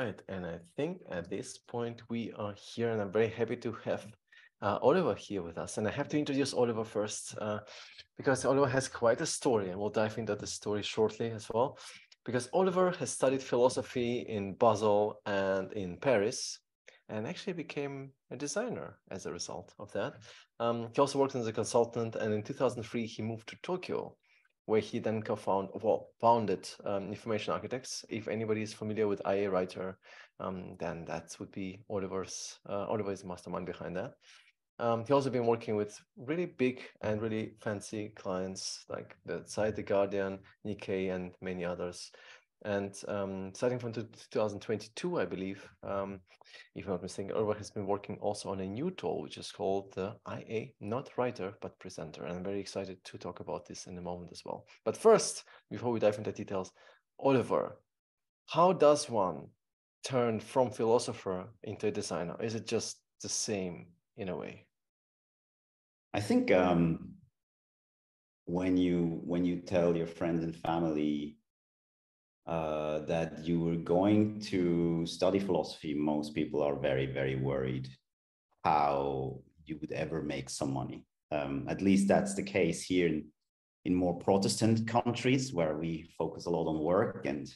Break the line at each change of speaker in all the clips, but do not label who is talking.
right. And I think at this point we are here, and I'm very happy to have Oliver here with us. And I have to introduce Oliver first because Oliver has quite a story, and we'll dive into the story shortly as well. Because Oliver has studied philosophy in Basel and in Paris, and actually became a designer as a result of that. He also worked as a consultant, and in 2003 he moved to Tokyo, where he then founded Information Architects. If anybody is familiar with IA Writer, then that would be Oliver's. Oliver is the mastermind behind that. He also been working with really big and really fancy clients like The Guardian, Nikkei, and many others. And starting from 2022, I believe, if I'm not mistaken, Oliver has been working also on a new tool, which is called the IA, not writer, but presenter. And I'm very excited to talk about this in a moment as well. But first, before we dive into details, Oliver, how does one turn from philosopher into a designer? Is it just the same in a way?
I think when you tell your friends and family that you were going to study philosophy, most people are very, very worried how you would ever make some money. At least that's the case here in more Protestant countries, where we focus a lot on work and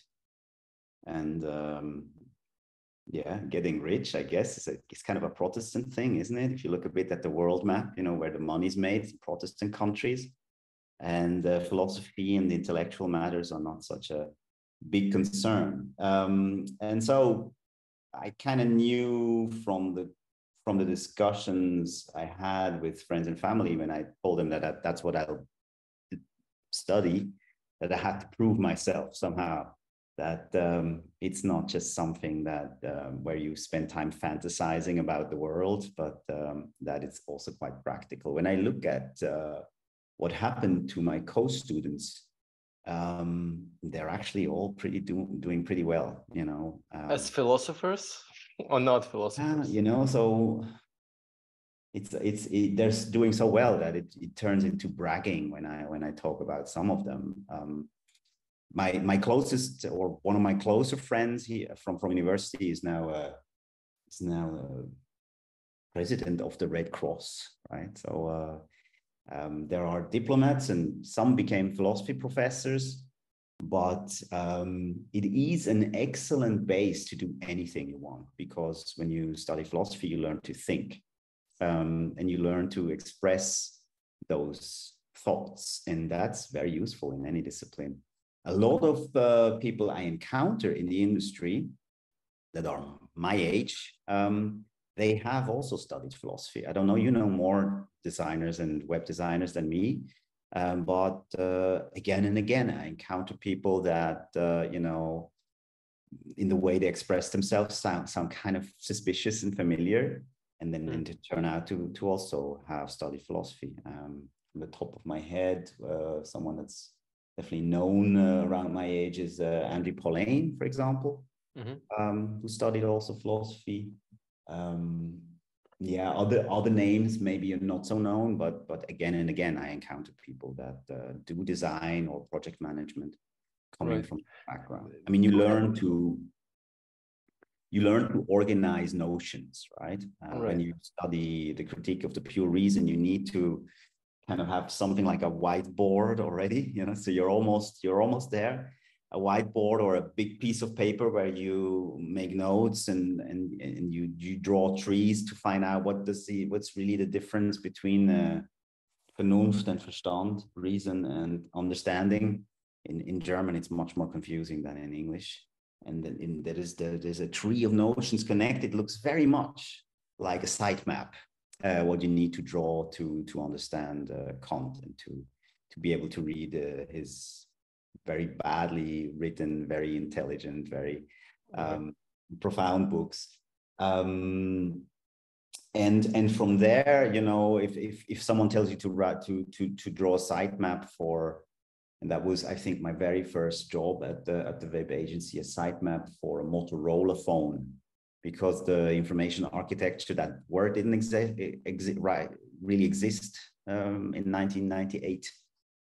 getting rich, I guess, it's kind of a Protestant thing, isn't it? If you look a bit at the world map, where the money's made, in Protestant countries, and philosophy and the intellectual matters are not such a big concern. And so I kind of knew from the discussions I had with friends and family, when I told them that that's what I'll study, that I had to prove myself somehow, that it's not just something that where you spend time fantasizing about the world, but that it's also quite practical. When I look at what happened to my co-students, they're actually all doing pretty well,
As philosophers or not philosophers?
So they're doing so well that it turns into bragging when I talk about some of them. My closest, or one of my closer friends here from university is now president of the Red Cross, right? So there are diplomats, and some became philosophy professors, but it is an excellent base to do anything you want, because when you study philosophy, you learn to think, and you learn to express those thoughts, and that's very useful in any discipline. A lot of people I encounter in the industry that are my age, they have also studied philosophy. I don't know, you know more designers and web designers than me, but again and again, I encounter people that, in the way they express themselves sound kind of suspicious and familiar, and then to turn out to also have studied philosophy. From the top of my head, someone that's definitely known around my age is Andrew Pauline, for example, who studied also philosophy. Other names maybe are not so known, but again and again, I encounter people that do design or project management coming from that background. I mean, you learn to organize notions, right? When you study the critique of the pure reason, you need to kind of have something like a whiteboard already, so you're almost there. A whiteboard or a big piece of paper where you make notes and you draw trees to find out what's really the difference between Vernunft and Verstand, reason and understanding. In German, it's much more confusing than in English. And then there's a tree of notions connected. It looks very much like a sitemap. What you need to draw to understand Kant, and to be able to read his very badly written, very intelligent, very profound books. And from there, if someone tells you to draw a sitemap for, and that was, I think, my very first job at the web agency, a sitemap for a Motorola phone, because the information architecture, that word didn't really exist in 1998,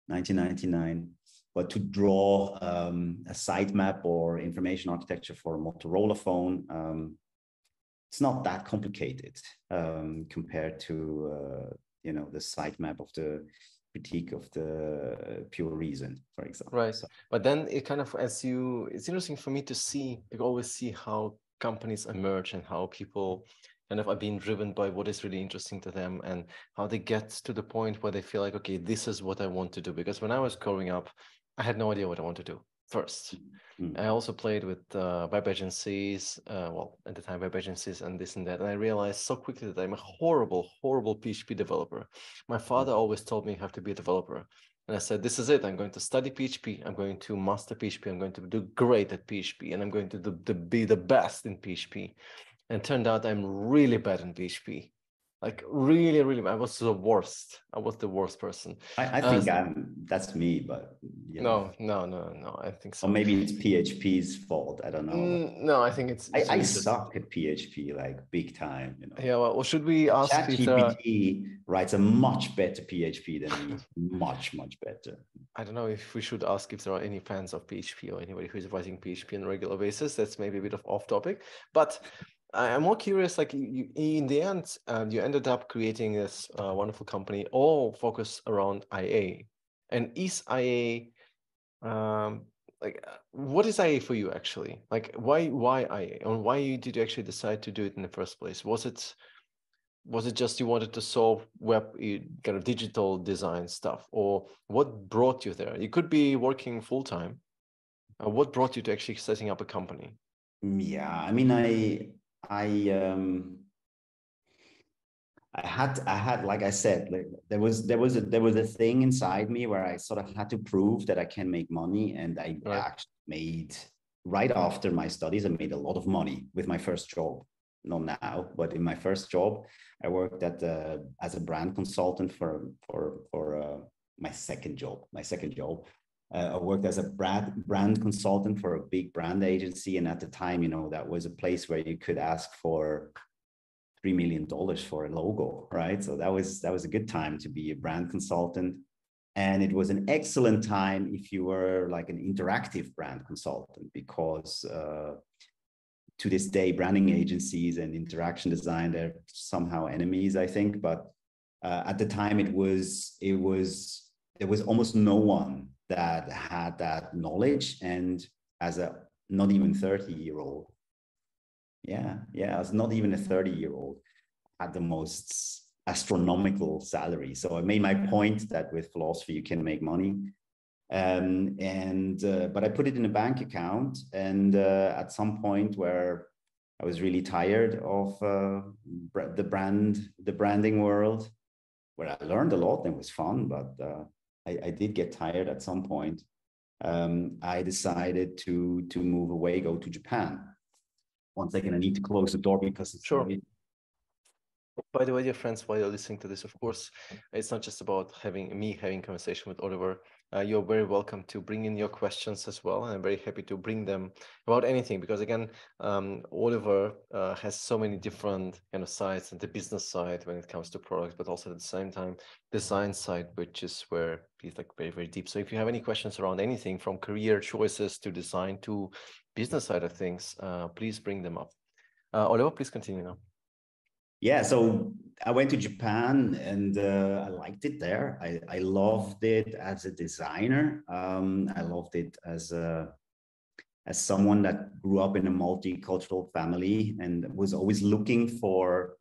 1999. but to draw a sitemap or information architecture for a Motorola phone, it's not that complicated compared to the sitemap of the critique of the pure reason, for example.
Right. So, but then it kind of, it's interesting for me to see, I always see how companies emerge and how people kind of are being driven by what is really interesting to them and how they get to the point where they feel like, okay, this is what I want to do. Because when I was growing up, I had no idea what I want to do first. I also played with web agencies, well, at the time, web agencies and this and that. And I realized so quickly that I'm a horrible, horrible PHP developer. My father always told me you have to be a developer. And I said, this is it. I'm going to study PHP. I'm going to master PHP. I'm going to do great at PHP. And I'm going to be the best in PHP. And it turned out I'm really bad in PHP. Like really, really, I was the worst. I was the worst person.
I think that's me, but
no, I think so.
Or maybe it's PHP's fault. I don't know.
No, I think it's
I suck at PHP like big time.
Yeah, well, should we ask
ChatGPT writes a much better PHP than me, much better.
I don't know if we should ask if there are any fans of PHP or anybody who's writing PHP on a regular basis. That's maybe a bit of off topic, but I'm more curious, like you in the end, you ended up creating this wonderful company, all focused around IA. And is IA, like, what is IA for you actually? Like, why IA? And why did you actually decide to do it in the first place? Was it just you wanted to solve web kind of digital design stuff, or what brought you there? You could be working full time. What brought you to actually setting up a company?
Yeah, I mean, I had, like I said, like there was a thing inside me where I sort of had to prove that I can make money, and I actually made, right after my studies, I made a lot of money with my first job. Not now, but in my first job, I worked as a brand consultant for my second job. I worked as a brand consultant for a big brand agency, and at the time, that was a place where you could ask for $3 million for a logo, right? So that was a good time to be a brand consultant. And it was an excellent time if you were like an interactive brand consultant, because to this day, branding agencies and interaction design, they're somehow enemies, I think. But at the time, there was almost no one that had that knowledge. And as a not even 30-year-old, as not even a 30-year-old, had the most astronomical salary. So I made my point that with philosophy you can make money, but I put it in a bank account, and at some point where I was really tired of the branding world, where I learned a lot and it was fun, but I did get tired at some point. I decided to move away, go to Japan. One second, I need to close the door because it's
sure. By the way, dear friends, while you're listening to this, of course, it's not just about having conversation with Oliver. You're very welcome to bring in your questions as well. And I'm very happy to bring them about anything, because again, Oliver has so many different kind of sides, and the business side when it comes to products, but also at the same time, design side, which is where he's like very, very deep. So if you have any questions around anything from career choices to design to business side of things, please bring them up. Oliver, please continue now.
Yeah, so I went to Japan, and I liked it there. I loved it as a designer. I loved it as someone that grew up in a multicultural family and was always looking for,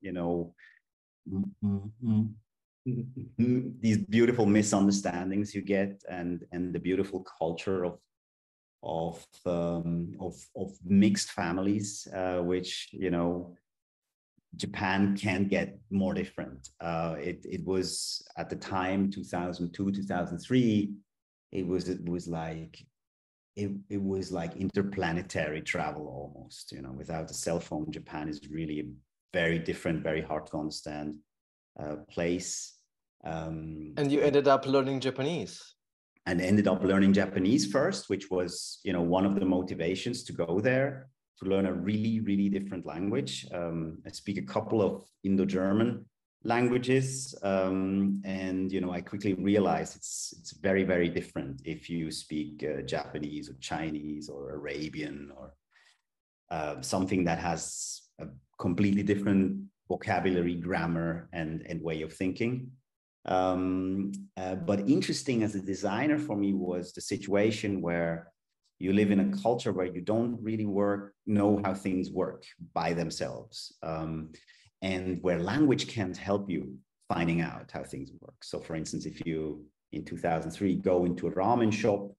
these beautiful misunderstandings you get, and the beautiful culture of mixed families, which Japan can't get more different. It was at the time 2002, 2003. It was like interplanetary travel almost. Without a cell phone, Japan is really a very different, very hard to understand place.
And you ended up learning Japanese.
And ended up learning Japanese first, which was one of the motivations to go there, to learn a really, really different language. I speak a couple of Indo-German languages, and I quickly realized it's very, very different if you speak Japanese or Chinese or Arabian or something that has a completely different vocabulary, grammar, and way of thinking. But interesting as a designer for me was the situation where you live in a culture where you don't really know how things work by themselves, and where language can't help you finding out how things work. So for instance, if you in 2003 go into a ramen shop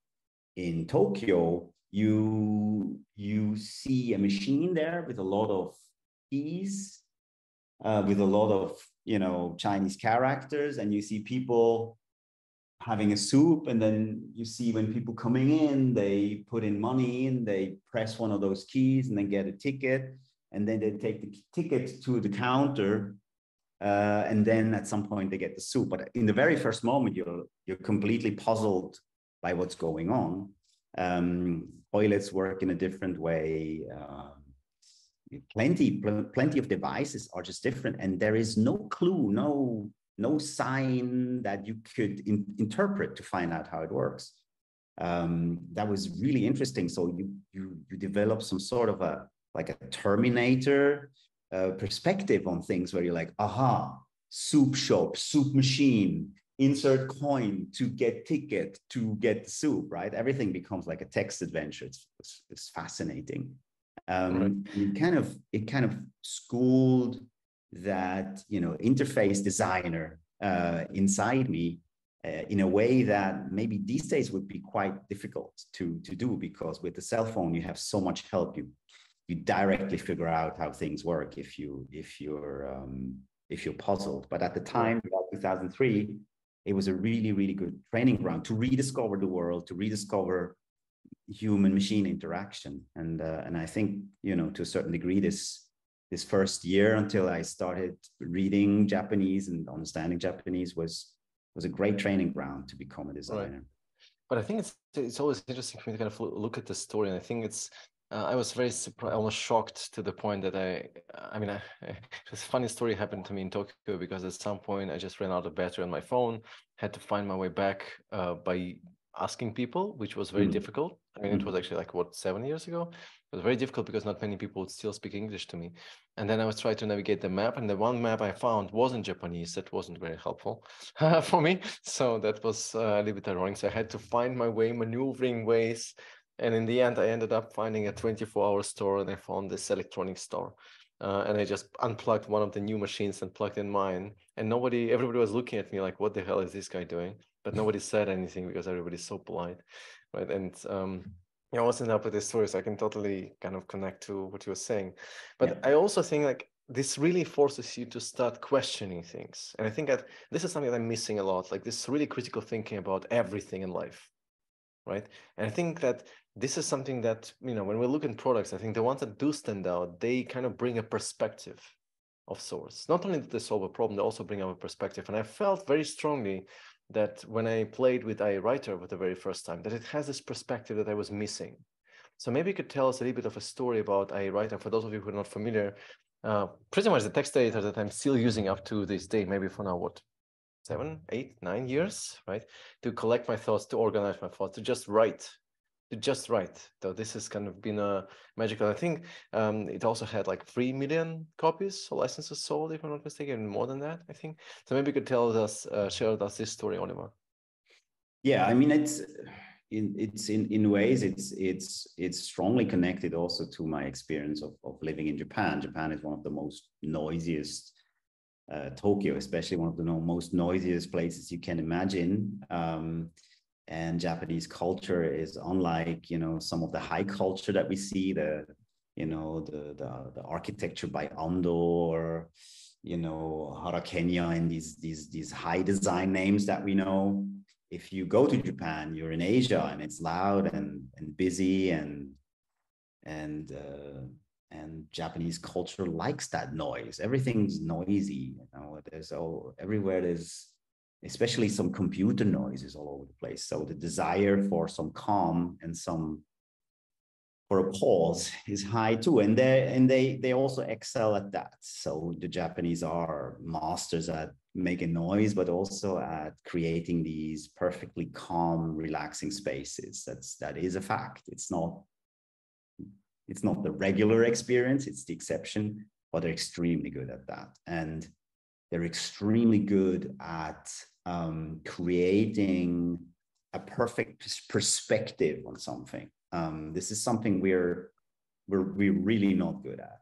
in Tokyo, you see a machine there with a lot of keys, with a lot of Chinese characters, and you see people having a soup, and then you see when people coming in, they put in money and they press one of those keys and then get a ticket, and then they take the ticket to the counter, and then at some point they get the soup. But in the very first moment, you're completely puzzled by what's going on. Toilets work in a different way. Plenty of devices are just different, and there is no clue, no sign that you could interpret to find out how it works. That was really interesting. So you develop some sort of a Terminator perspective on things, where you're like, aha, soup shop, soup machine, insert coin to get ticket to get the soup, right? Everything becomes like a text adventure. It's fascinating.
Right.
It kind of schooled that interface designer inside me in a way that maybe these days would be quite difficult to do, because with the cell phone you have so much help. You directly figure out how things work if you're puzzled. But at the time, about 2003, it was a really, really good training ground to rediscover the world, to rediscover human machine interaction. And I think, to a certain degree, this first year until I started reading Japanese and understanding Japanese was a great training ground to become a designer. Right.
But I think it's always interesting for me to kind of look at the story. And I think I was very surprised, almost shocked, to the point that this funny story happened to me in Tokyo, because at some point I just ran out of battery on my phone, had to find my way back by asking people, which was very difficult. I mean, it was actually 7 years ago. It was very difficult because not many people would still speak English to me. And then I was trying to navigate the map, and the one map I found wasn't Japanese. That wasn't very helpful for me. So that was a little bit ironic. So I had to find my way, maneuvering ways. And in the end, I ended up finding a 24-hour store, and I found this electronics store. And I just unplugged one of the new machines and plugged in mine. And everybody was looking at me like, what the hell is this guy doing? But nobody said anything because everybody's so polite, right? And I was ended up with this story, so I can totally kind of connect to what you were saying. But I also think this really forces you to start questioning things. And I think that this is something that I'm missing a lot, this really critical thinking about everything in life, right? And I think that this is something that, when we look at products, I think the ones that do stand out, they kind of bring a perspective of sorts. Not only do they solve a problem, they also bring up a perspective. And I felt very strongly that when I played with iWriter for the very first time, that it has this perspective that I was missing. So maybe you could tell us a little bit of a story about iWriter. For those of you who are not familiar, pretty much the text editor that I'm still using up to this day, maybe for now, 7, 8, 9 years, right? To collect my thoughts, to organize my thoughts, to just write. So this has kind of been a magical. I think it also had 3 million copies or licenses sold, if I'm not mistaken, more than that, I think. So maybe you could share with us this story, Oliver.
Yeah, I mean, it's in ways it's strongly connected also to my experience of living in Japan. Japan is one of the most noisiest, Tokyo, especially one of the most noisiest places you can imagine. And Japanese culture is unlike, some of the high culture that we see, the architecture by Ando or, Harakenya and these high design names that we know. If you go to Japan, you're in Asia, and it's loud and busy, and Japanese culture likes that noise. Everything's noisy, there's especially some computer noises all over the place. So the desire for some calm and some for a pause is high too, and they also excel at that. So the Japanese are masters at making noise, but also at creating these perfectly calm, relaxing spaces. That is a fact. It's not the regular experience, it's the exception, but they're extremely good at that. And they're extremely good at creating a perfect perspective on something. This is something we're really not good at.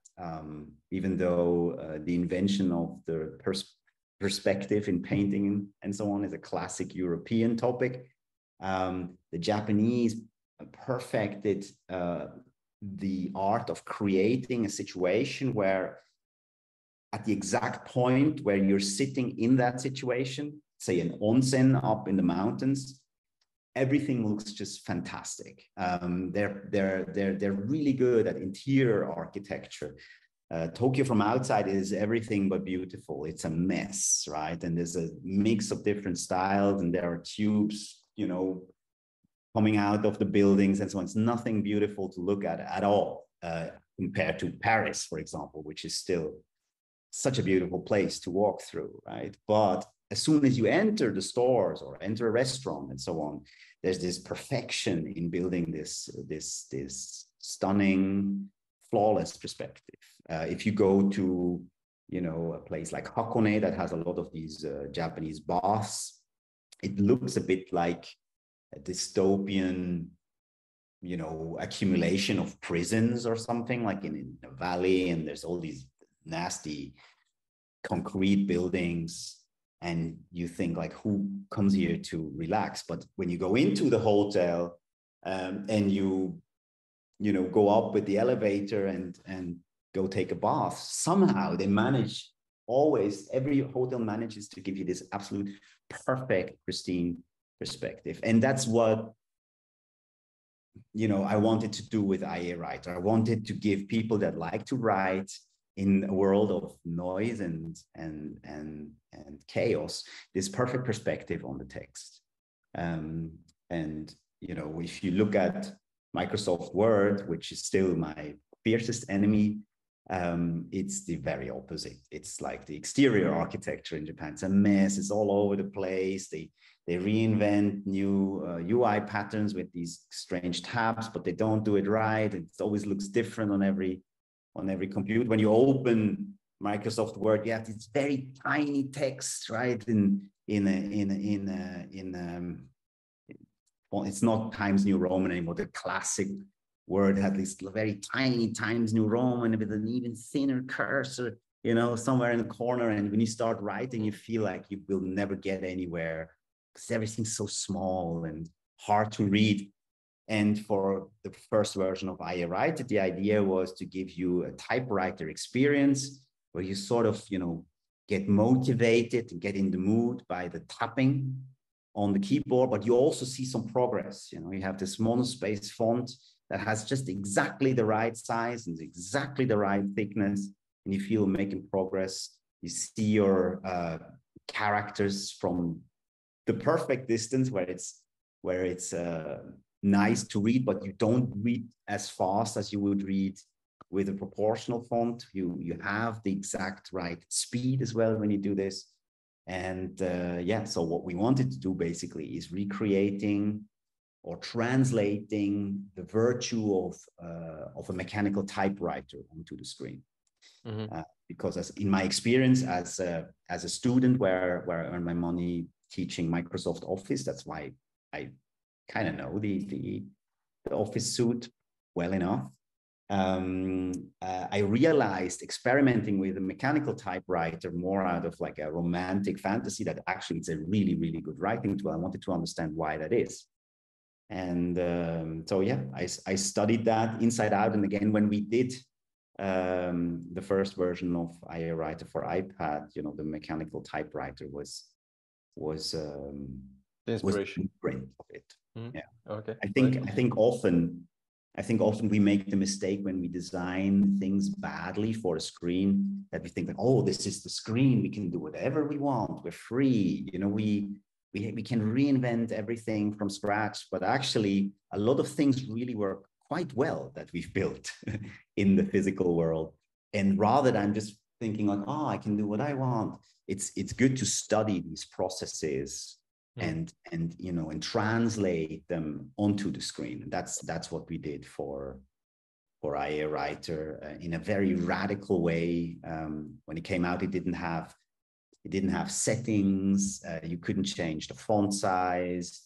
Even though the invention of the perspective in painting and so on is a classic European topic, the Japanese perfected the art of creating a situation where at the exact point where you're sitting in that situation, say an onsen up in the mountains, everything looks just fantastic. They're really good at interior architecture. Tokyo from outside is everything but beautiful. It's a mess, right? And there's a mix of different styles, and there are tubes, coming out of the buildings and so on. It's nothing beautiful to look at all, compared to Paris, for example, which is still such a beautiful place to walk through, right? But as soon as you enter the stores or enter a restaurant and so on, there's this perfection in building this stunning, flawless perspective. If you go to, a place like Hakone that has a lot of these Japanese baths, it looks a bit like a dystopian, accumulation of prisons or something, like in a valley, and there's all these nasty concrete buildings, and you think like, who comes here to relax? But when you go into the hotel and you go up with the elevator and go take a bath, somehow they manage, always every hotel manages to give you this absolute perfect, pristine perspective. And that's what I wanted to do with IA Writer. I wanted to give people that like to write in a world of noise and chaos this perfect perspective on the text. And if you look at Microsoft Word, which is still my fiercest enemy, it's the very opposite. It's like the exterior architecture in Japan. It's a mess. It's all over the place. They reinvent new UI patterns with these strange tabs, but they don't do it right. It always looks different on every computer. When you open Microsoft Word, you have this very tiny text, right? It's not Times New Roman anymore. The classic Word had this very tiny Times New Roman with an even thinner cursor, somewhere in the corner. And when you start writing, you feel like you will never get anywhere because everything's so small and hard to read. And for the first version of IA Writer, the idea was to give you a typewriter experience where you sort of, get motivated and get in the mood by the tapping on the keyboard, but you also see some progress. You have this monospace font that has just exactly the right size and exactly the right thickness, and you feel making progress. You see your characters from the perfect distance where it's nice to read, but you don't read as fast as you would read with a proportional font. You have the exact right speed as well when you do this. And so what we wanted to do basically is recreating or translating the virtue of a mechanical typewriter onto the screen. Mm-hmm. Because as in my experience as a student where I earn my money teaching Microsoft Office, that's why I kind of know the office suite well enough. I realized experimenting with a mechanical typewriter more out of like a romantic fantasy that actually it's a really, really good writing tool. I wanted to understand why that is. And I studied that inside out. And again, when we did the first version of IA Writer for iPad, the mechanical typewriter was
the inspiration
of it. Mm-hmm. Yeah.
Okay.
I think often we make the mistake when we design things badly for a screen that we think that, oh, this is the screen, we can do whatever we want, we're free, we can reinvent everything from scratch. But actually, a lot of things really work quite well that we've built in the physical world. And rather than just thinking like, oh, I can do what I want, it's good to study these processes and translate them onto the screen. And that's what we did for IA Writer in a very radical way. When it came out, it didn't have settings. You couldn't change the font size.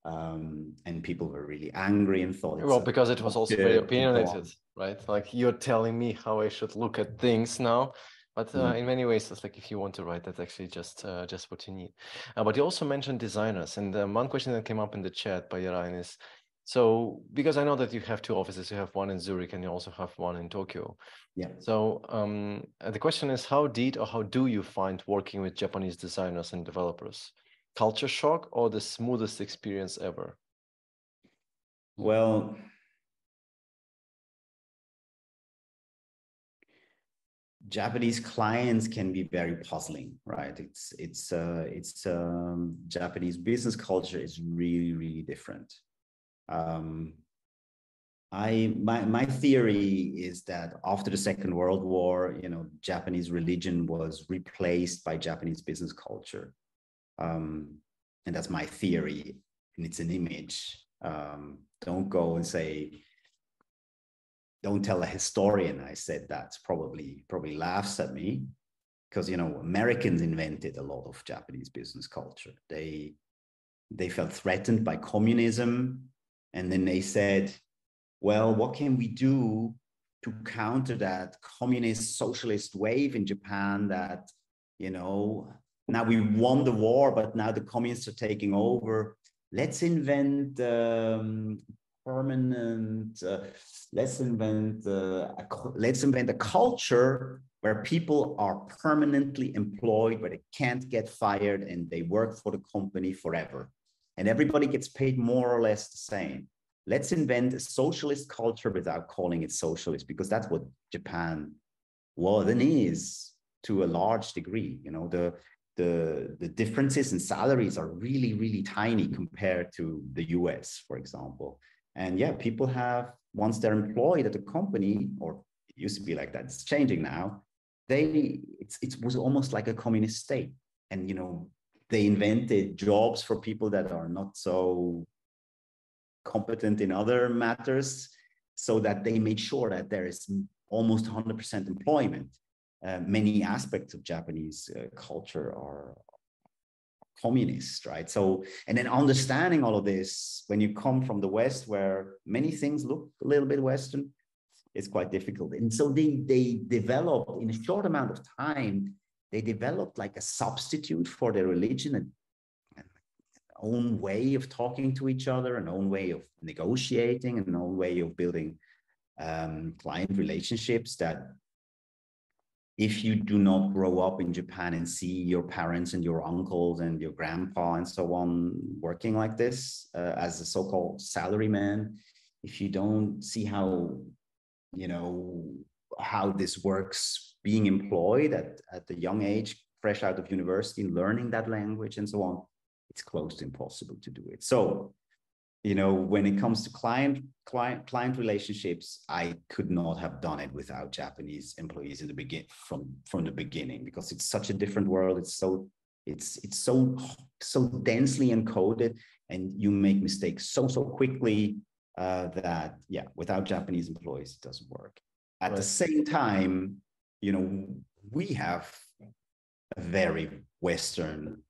And people were really angry and thought
well, because it was also very opinionated,
so
right? Like, you're telling me how I should look at things now. But in many ways, it's like, if you want to write, that's actually just what you need. But you also mentioned designers, and one question that came up in the chat by Ryan is, so because I know that you have two offices, you have one in Zurich and you also have one in Tokyo.
Yeah.
So the question is, how do you find working with Japanese designers and developers? Culture shock or the smoothest experience ever?
Well, Japanese clients can be very puzzling, right? Japanese business culture is really, really different. My theory is that after the Second World War, Japanese religion was replaced by Japanese business culture. And that's my theory, and it's an image. Don't go and say, don't tell a historian I said that. Probably laughs at me, because Americans invented a lot of Japanese business culture. They felt threatened by communism, and then they said, well, what can we do to counter that communist socialist wave in Japan that, now we won the war, but now the communists are taking over. Let's invent let's invent a culture where people are permanently employed, where they can't get fired and they work for the company forever. And everybody gets paid more or less the same. Let's invent a socialist culture without calling it socialist, because that's what Japan was and is to a large degree. The differences in salaries are really, really tiny compared to the US, for example. And yeah, people have, once they're employed at a company, or it used to be like that, it's changing now, it was almost like a communist state. And, they invented jobs for people that are not so competent in other matters, so that they made sure that there is almost 100% employment. Many aspects of Japanese culture are communist, right? So, and then understanding all of this when you come from the West, where many things look a little bit Western, it's quite difficult. And so they developed, in a short amount of time, they developed like a substitute for their religion, and own way of talking to each other, an own way of negotiating, an own way of building client relationships, that if you do not grow up in Japan and see your parents and your uncles and your grandpa and so on working like this as a so-called salaryman, if you don't see how this works, being employed at the young age, fresh out of university, learning that language and so on, it's close to impossible to do it. So, when it comes to client relationships, I could not have done it without Japanese employees in the from the beginning, because it's such a different world. It's so densely encoded, and you make mistakes so quickly that, yeah, without Japanese employees, it doesn't work. At the same time, we have a very Western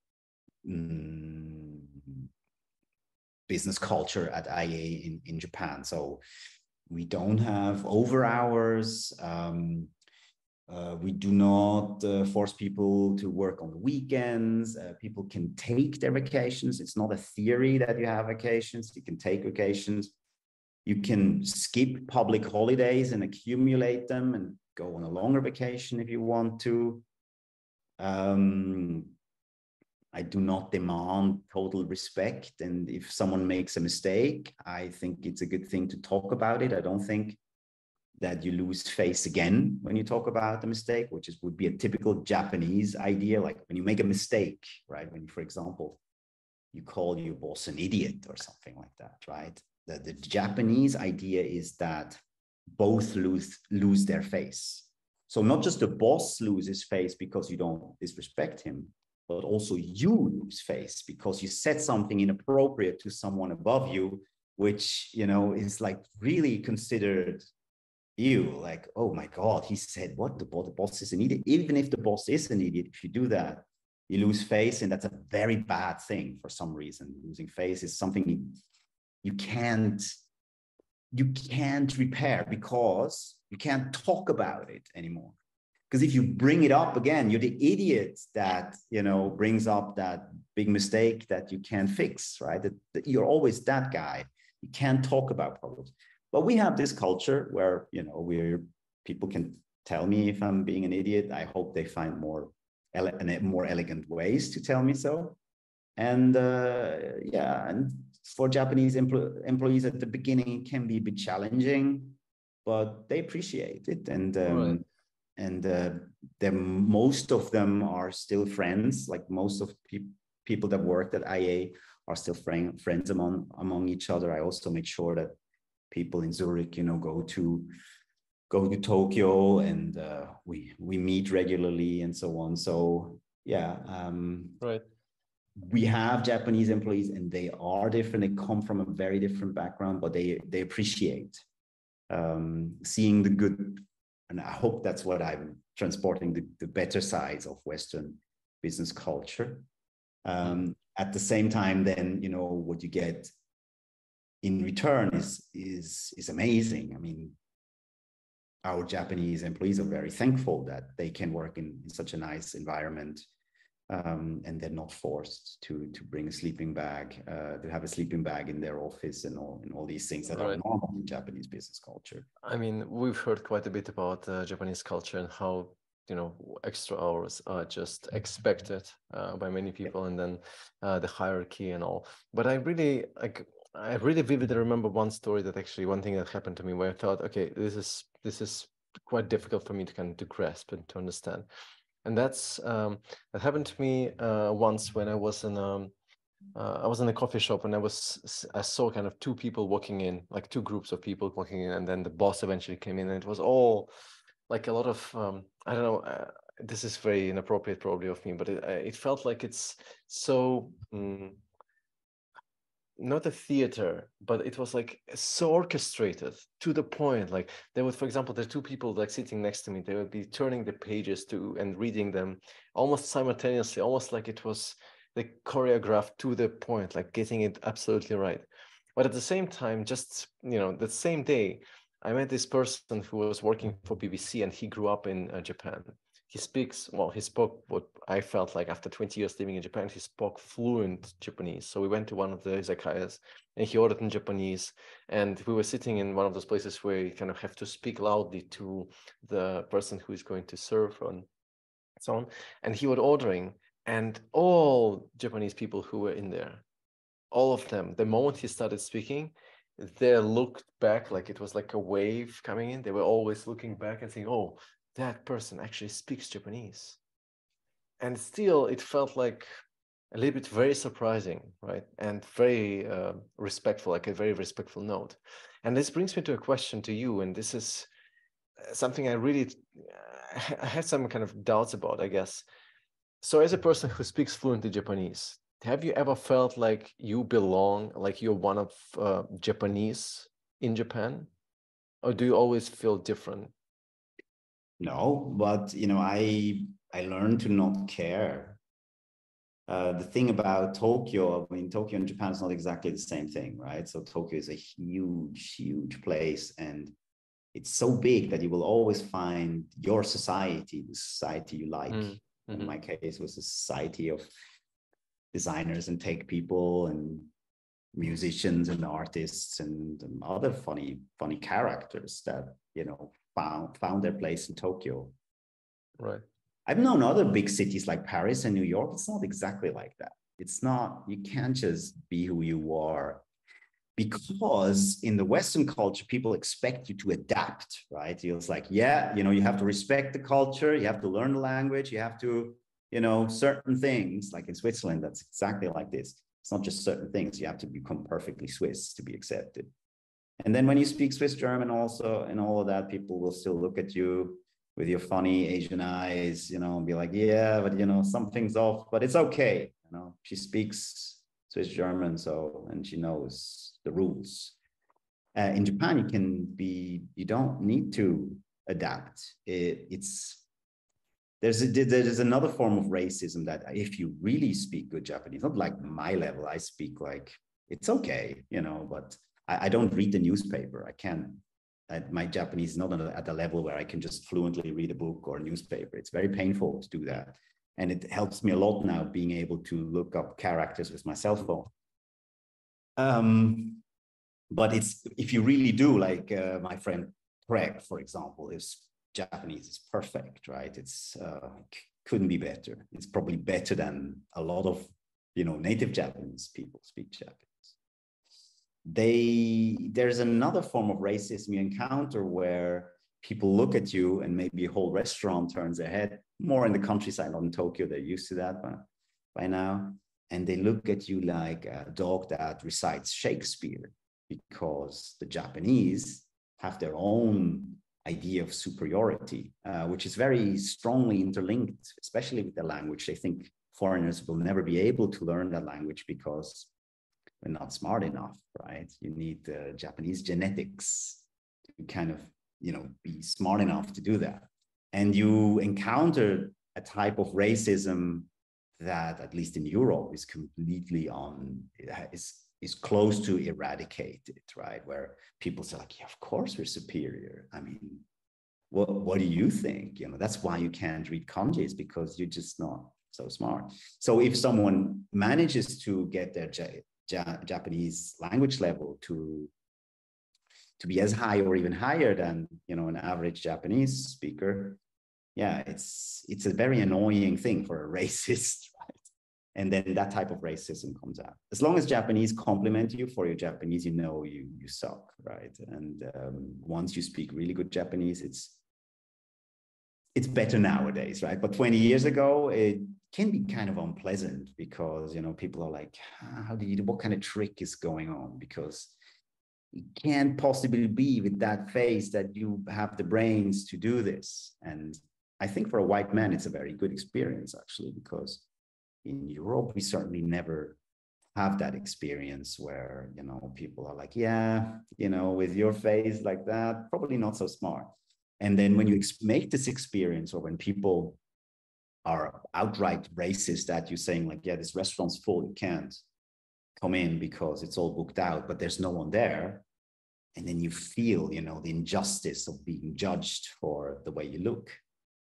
business culture at IA in Japan. So we don't have over hours. We do not force people to work on the weekends. People can take their vacations. It's not a theory that you have vacations. You can take vacations. You can skip public holidays and accumulate them and go on a longer vacation if you want to. I do not demand total respect. And if someone makes a mistake, I think it's a good thing to talk about it. I don't think that you lose face again when you talk about the mistake, which would be a typical Japanese idea. Like when you make a mistake, right? When you, for example, you call your boss an idiot or something like that, right? the Japanese idea is that both lose their face. So not just the boss loses face because you don't disrespect him, but also you lose face because you said something inappropriate to someone above you, which, you know, is like really considered you, like, oh my God, he said what? The boss is an idiot. Even if the boss is an idiot, if you do that, you lose face, and that's a very bad thing for some reason. Losing face is something you can't repair because you can't talk about it anymore. Because if you bring it up again, you're the idiot that, you know, brings up that big mistake that you can't fix, right? That you're always that guy. You can't talk about problems. But we have this culture where, you know, people can tell me if I'm being an idiot. I hope they find more elegant ways to tell me so. And yeah, and for Japanese employees at the beginning, it can be a bit challenging, but they appreciate it. And most of them are still friends. Like most of people that worked at IA are still friends among each other. I also make sure that people in Zurich, you know, go to Tokyo, and we meet regularly and so on. So yeah,
right.
We have Japanese employees, and they are different. They come from a very different background, but they appreciate seeing the good. And I hope that's what I'm transporting, the better sides of Western business culture. At the same time, then, you know, what you get in return is amazing. I mean, our Japanese employees are very thankful that they can work in such a nice environment, and they're not forced to bring a sleeping bag, to have a sleeping bag in their office, and all these things that are normal in Japanese business culture.
I mean, we've heard quite a bit about Japanese culture and how, you know, extra hours are just expected by many people, and then the hierarchy and all. But I really vividly remember one story, that actually one thing that happened to me where I thought, okay, this is quite difficult for me to kind of to grasp and to understand. And that happened to me once when I was in a coffee shop, and I saw kind of two people walking in, like two groups of people walking in, and then the boss eventually came in, and it was all like a lot of I don't know. This is very inappropriate probably of me, but it felt like it's so. Not a theater, but it was like so orchestrated to the point. Like there would, for example, there are two people like sitting next to me. They would be turning the pages and reading them almost simultaneously, almost like it was like choreographed to the point, like getting it absolutely right. But at the same time, just, you know, the same day, I met this person who was working for BBC, and he grew up in Japan. He spoke what I felt like after 20 years living in Japan, he spoke fluent Japanese. So we went to one of the izakayas, and he ordered in Japanese. And we were sitting in one of those places where you kind of have to speak loudly to the person who is going to serve and so on. And he was ordering, and all Japanese people who were in there, all of them, the moment he started speaking, they looked back like it was like a wave coming in. They were always looking back and saying, oh, that person actually speaks Japanese. And still, it felt like a little bit very surprising, right? And very respectful, like a very respectful note. And this brings me to a question to you, and this is something I had some kind of doubts about, I guess. So as a person who speaks fluently Japanese, have you ever felt like you belong, like you're one of Japanese in Japan? Or do you always feel different?
No, but, you know, I learned to not care. The thing about Tokyo, I mean, Tokyo and Japan is not exactly the same thing, right? So Tokyo is a huge, huge place, and it's so big that you will always find your society, the society you like. Mm-hmm. In my case, was a society of designers and tech people and musicians and artists and other funny characters that, you know, found their place in Tokyo.
Right.
I've known other big cities like Paris and New York. It's not exactly like that. It's not, you can't just be who you are, because in the Western culture, people expect you to adapt, right? It's like, yeah, you know, you have to respect the culture, you have to learn the language, you have to, you know, certain things, like in Switzerland, that's exactly like this. It's not just certain things. You have to become perfectly Swiss to be accepted. And then when you speak Swiss German also and all of that, people will still look at you with your funny Asian eyes, and be like, yeah, but something's off, but it's okay. She speaks Swiss German, and she knows the rules. In Japan, you don't need to adapt. There's another form of racism that if you really speak good Japanese, not like my level, I speak like, it's okay, but I don't read the newspaper. I can't. My Japanese is not at the level where I can just fluently read a book or a newspaper. It's very painful to do that. And it helps me a lot now being able to look up characters with my cell phone. But if you really do, like my friend Craig, for example, Japanese is perfect, right? It's couldn't be better. It's probably better than a lot of native Japanese people speak Japanese. There's another form of racism you encounter where people look at you and maybe a whole restaurant turns their head, more in the countryside, not in Tokyo, they're used to that by now, and they look at you like a dog that recites Shakespeare, because the Japanese have their own idea of superiority, which is very strongly interlinked, especially with the language. They think foreigners will never be able to learn that language because we're not smart enough, right? You need Japanese genetics to kind of, be smart enough to do that. And you encounter a type of racism that, at least in Europe, is completely is close to eradicated, right? Where people say like, yeah, of course we're superior. I mean, what do you think? That's why you can't read kanjis, because you're just not so smart. So if someone manages to get their Japanese language level to be as high or even higher than an average Japanese speaker, yeah, it's a very annoying thing for a racist, right? And then that type of racism comes out. As long as Japanese compliment you for your Japanese, you suck, right? And once you speak really good Japanese, it's better nowadays, right? But 20 years ago, it can be kind of unpleasant because, people are like, what kind of trick is going on? Because it can't possibly be with that face that you have the brains to do this. And I think for a white man, it's a very good experience, actually, because in Europe, we certainly never have that experience where, people are like, yeah, with your face like that, probably not so smart. And then when you make this experience, or when people are outright racist at you, saying like, yeah, this restaurant's full, you can't come in because it's all booked out, but there's no one there. And then you feel, the injustice of being judged for the way you look.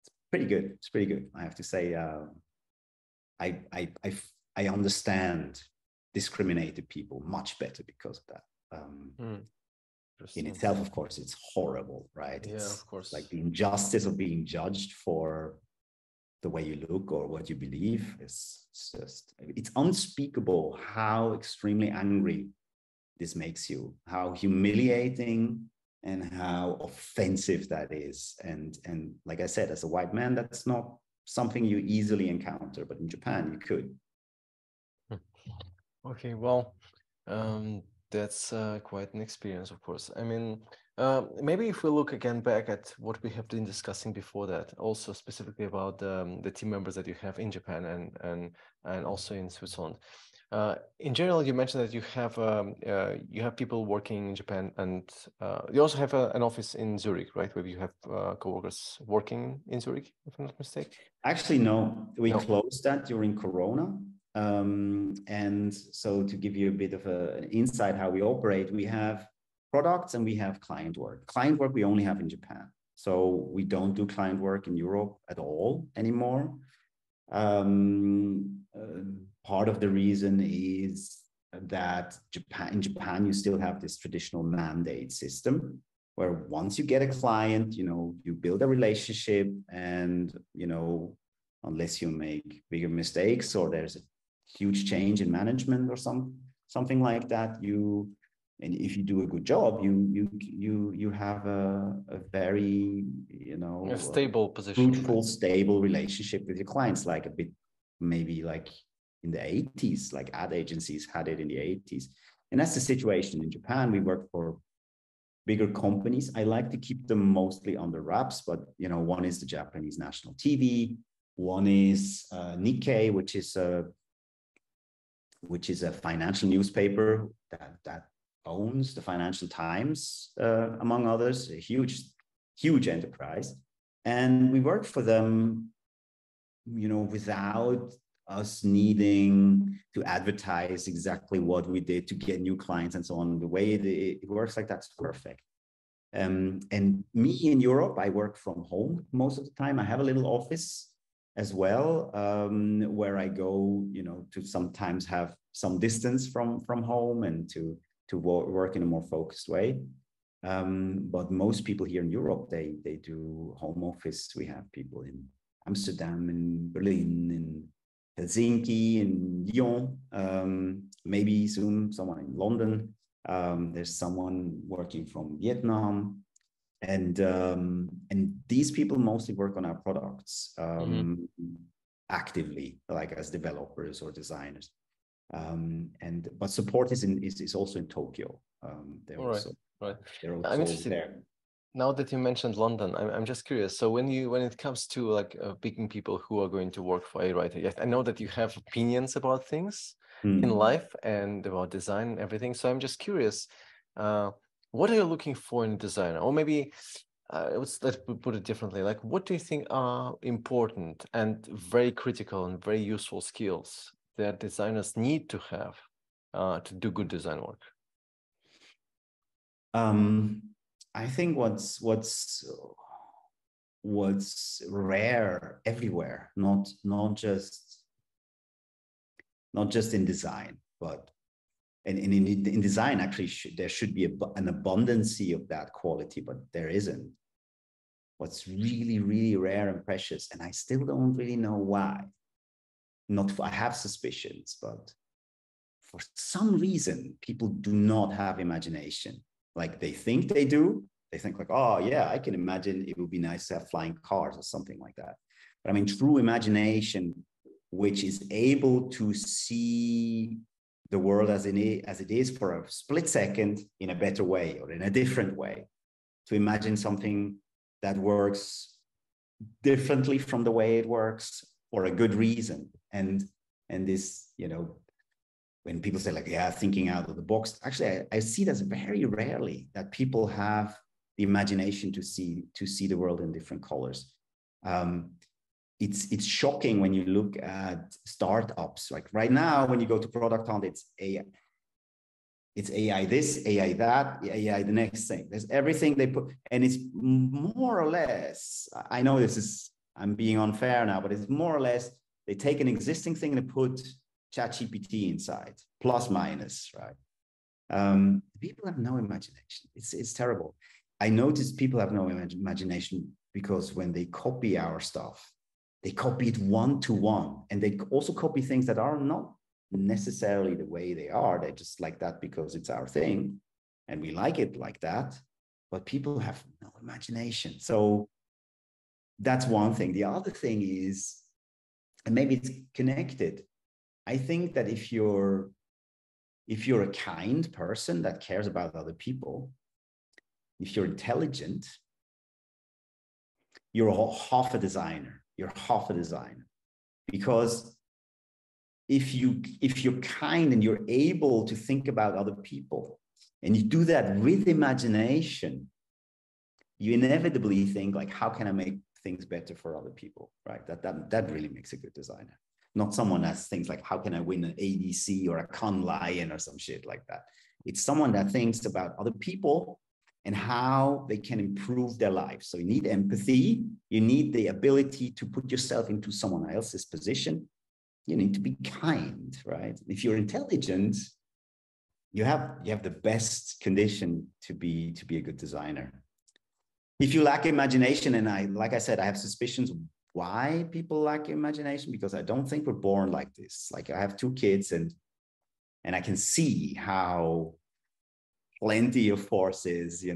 It's pretty good. It's pretty good. I have to say, I understand discriminated people much better because of that. In itself, of course, it's horrible, right?
Yeah, of course.
Like the injustice of being judged for the way you look or what you believe it's unspeakable how extremely angry this makes you, how humiliating and how offensive that is. And like I said, as a white man, that's not something you easily encounter, but in Japan you could.
Okay, well, that's quite an experience, of course. I mean, maybe if we look again back at what we have been discussing before that, also specifically about the team members that you have in Japan and also in Switzerland. In general, you mentioned that you have people working in Japan, and you also have an office in Zurich, right? Where you have coworkers working in Zurich, if I'm not mistaken.
Actually, no, we closed that during Corona. And so to give you a bit of an insight how we operate, we have products and we have client work. Client work we only have in Japan. So we don't do client work in Europe at all anymore. Part of the reason is that in Japan, you still have this traditional mandate system where once you get a client, you build a relationship, and, unless you make bigger mistakes or there's a huge change in management or something like that, and if you do a good job, you have a very,
a stable position,
fruitful, stable relationship with your clients, like a bit maybe like the 80s, like ad agencies had it in the 80s. And that's the situation in Japan. We work for bigger companies. I like to keep them mostly under wraps, but one is the Japanese national TV, one is Nikkei, which is a financial newspaper that owns the Financial Times, among others, a huge enterprise. And we work for them, without us needing to advertise exactly what we did to get new clients and so on. The way it works like that's perfect. And me in Europe, I work from home most of the time. I have a little office as well, where I go, to sometimes have some distance from home and to work in a more focused way. But most people here in Europe, they do home office. We have people in Amsterdam, in Berlin, in Helsinki, in Lyon, maybe soon someone in London. There's someone working from Vietnam. And these people mostly work on our products actively, like as developers or designers. But support is also in Tokyo. They're also
I'm interested
there.
Now that you mentioned London, I'm just curious. So when it comes to like picking people who are going to work for a writer, yes, I know that you have opinions about things in life and about design and everything. So I'm just curious, what are you looking for in a designer? Or maybe let's put it differently. Like, what do you think are important and very critical and very useful skills that designers need to have to do good design work?
I think what's rare everywhere, not just in design, but in design actually there should be an abundance of that quality, but there isn't. What's really, really rare and precious, and I still don't really know why. I have suspicions, but for some reason, people do not have imagination. Like they think they do. They think like, oh yeah, I can imagine it would be nice to have flying cars or something like that. But I mean, true imagination, which is able to see the world as it is for a split second in a better way or in a different way, to imagine something that works differently from the way it works for a good reason. And this, when people say like, yeah, thinking out of the box, actually, I see that very rarely that people have the imagination to see the world in different colors. It's shocking when you look at startups. Like right now, when you go to Product Hunt, it's AI this, AI that, AI the next thing. There's everything they put, and it's more or less, I know I'm being unfair now, but it's more or less, they take an existing thing and they put ChatGPT inside, plus minus, right? People have no imagination. It's terrible. I noticed people have no imagination because when they copy our stuff, they copy it one-to-one, and they also copy things that are not necessarily the way they are. They're just like that because it's our thing, and we like it like that. But people have no imagination. So that's one thing. The other thing is, and maybe it's connected, I think that if you're a kind person that cares about other people, if you're intelligent, you're half a designer. You're half a designer. Because if you're kind and you're able to think about other people, and you do that with imagination, you inevitably think like, how can I make things better for other people, right? That really makes a good designer. Not someone that thinks like, how can I win an ADC or a Cannes Lion or some shit like that. It's someone that thinks about other people and how they can improve their lives. So you need empathy. You need the ability to put yourself into someone else's position. You need to be kind, right? If you're intelligent, you have the best condition to be a good designer. If you lack imagination, and like I said, I have suspicions why people lack imagination, because I don't think we're born like this. Like I have 2 kids, and I can see how plenty of forces,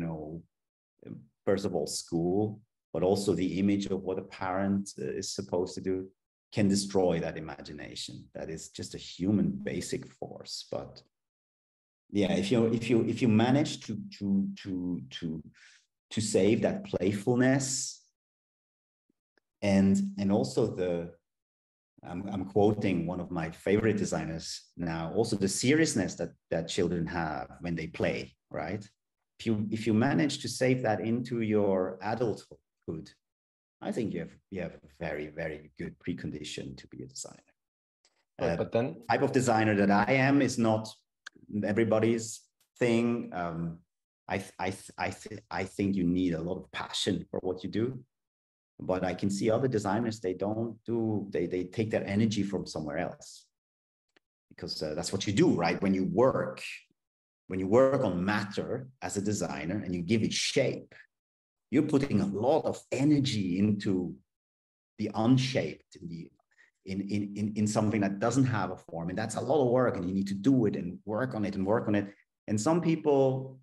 first of all, school, but also the image of what a parent is supposed to do. can destroy that imagination. That is just a human basic force. But yeah, if you manage to save that playfulness, and also I'm quoting one of my favorite designers now, also the seriousness that children have when they play, right? If you manage to save that into your adulthood, I think you have a very, very good precondition to be a designer.
Right, but then
type of designer that I am is not everybody's thing. I think you need a lot of passion for what you do, but I can see other designers, they take their energy from somewhere else, because that's what you do, right? When you work on matter as a designer and you give it shape, you're putting a lot of energy into the unshaped, in something that doesn't have a form, and that's a lot of work, and you need to do it and work on it and work on it. And some people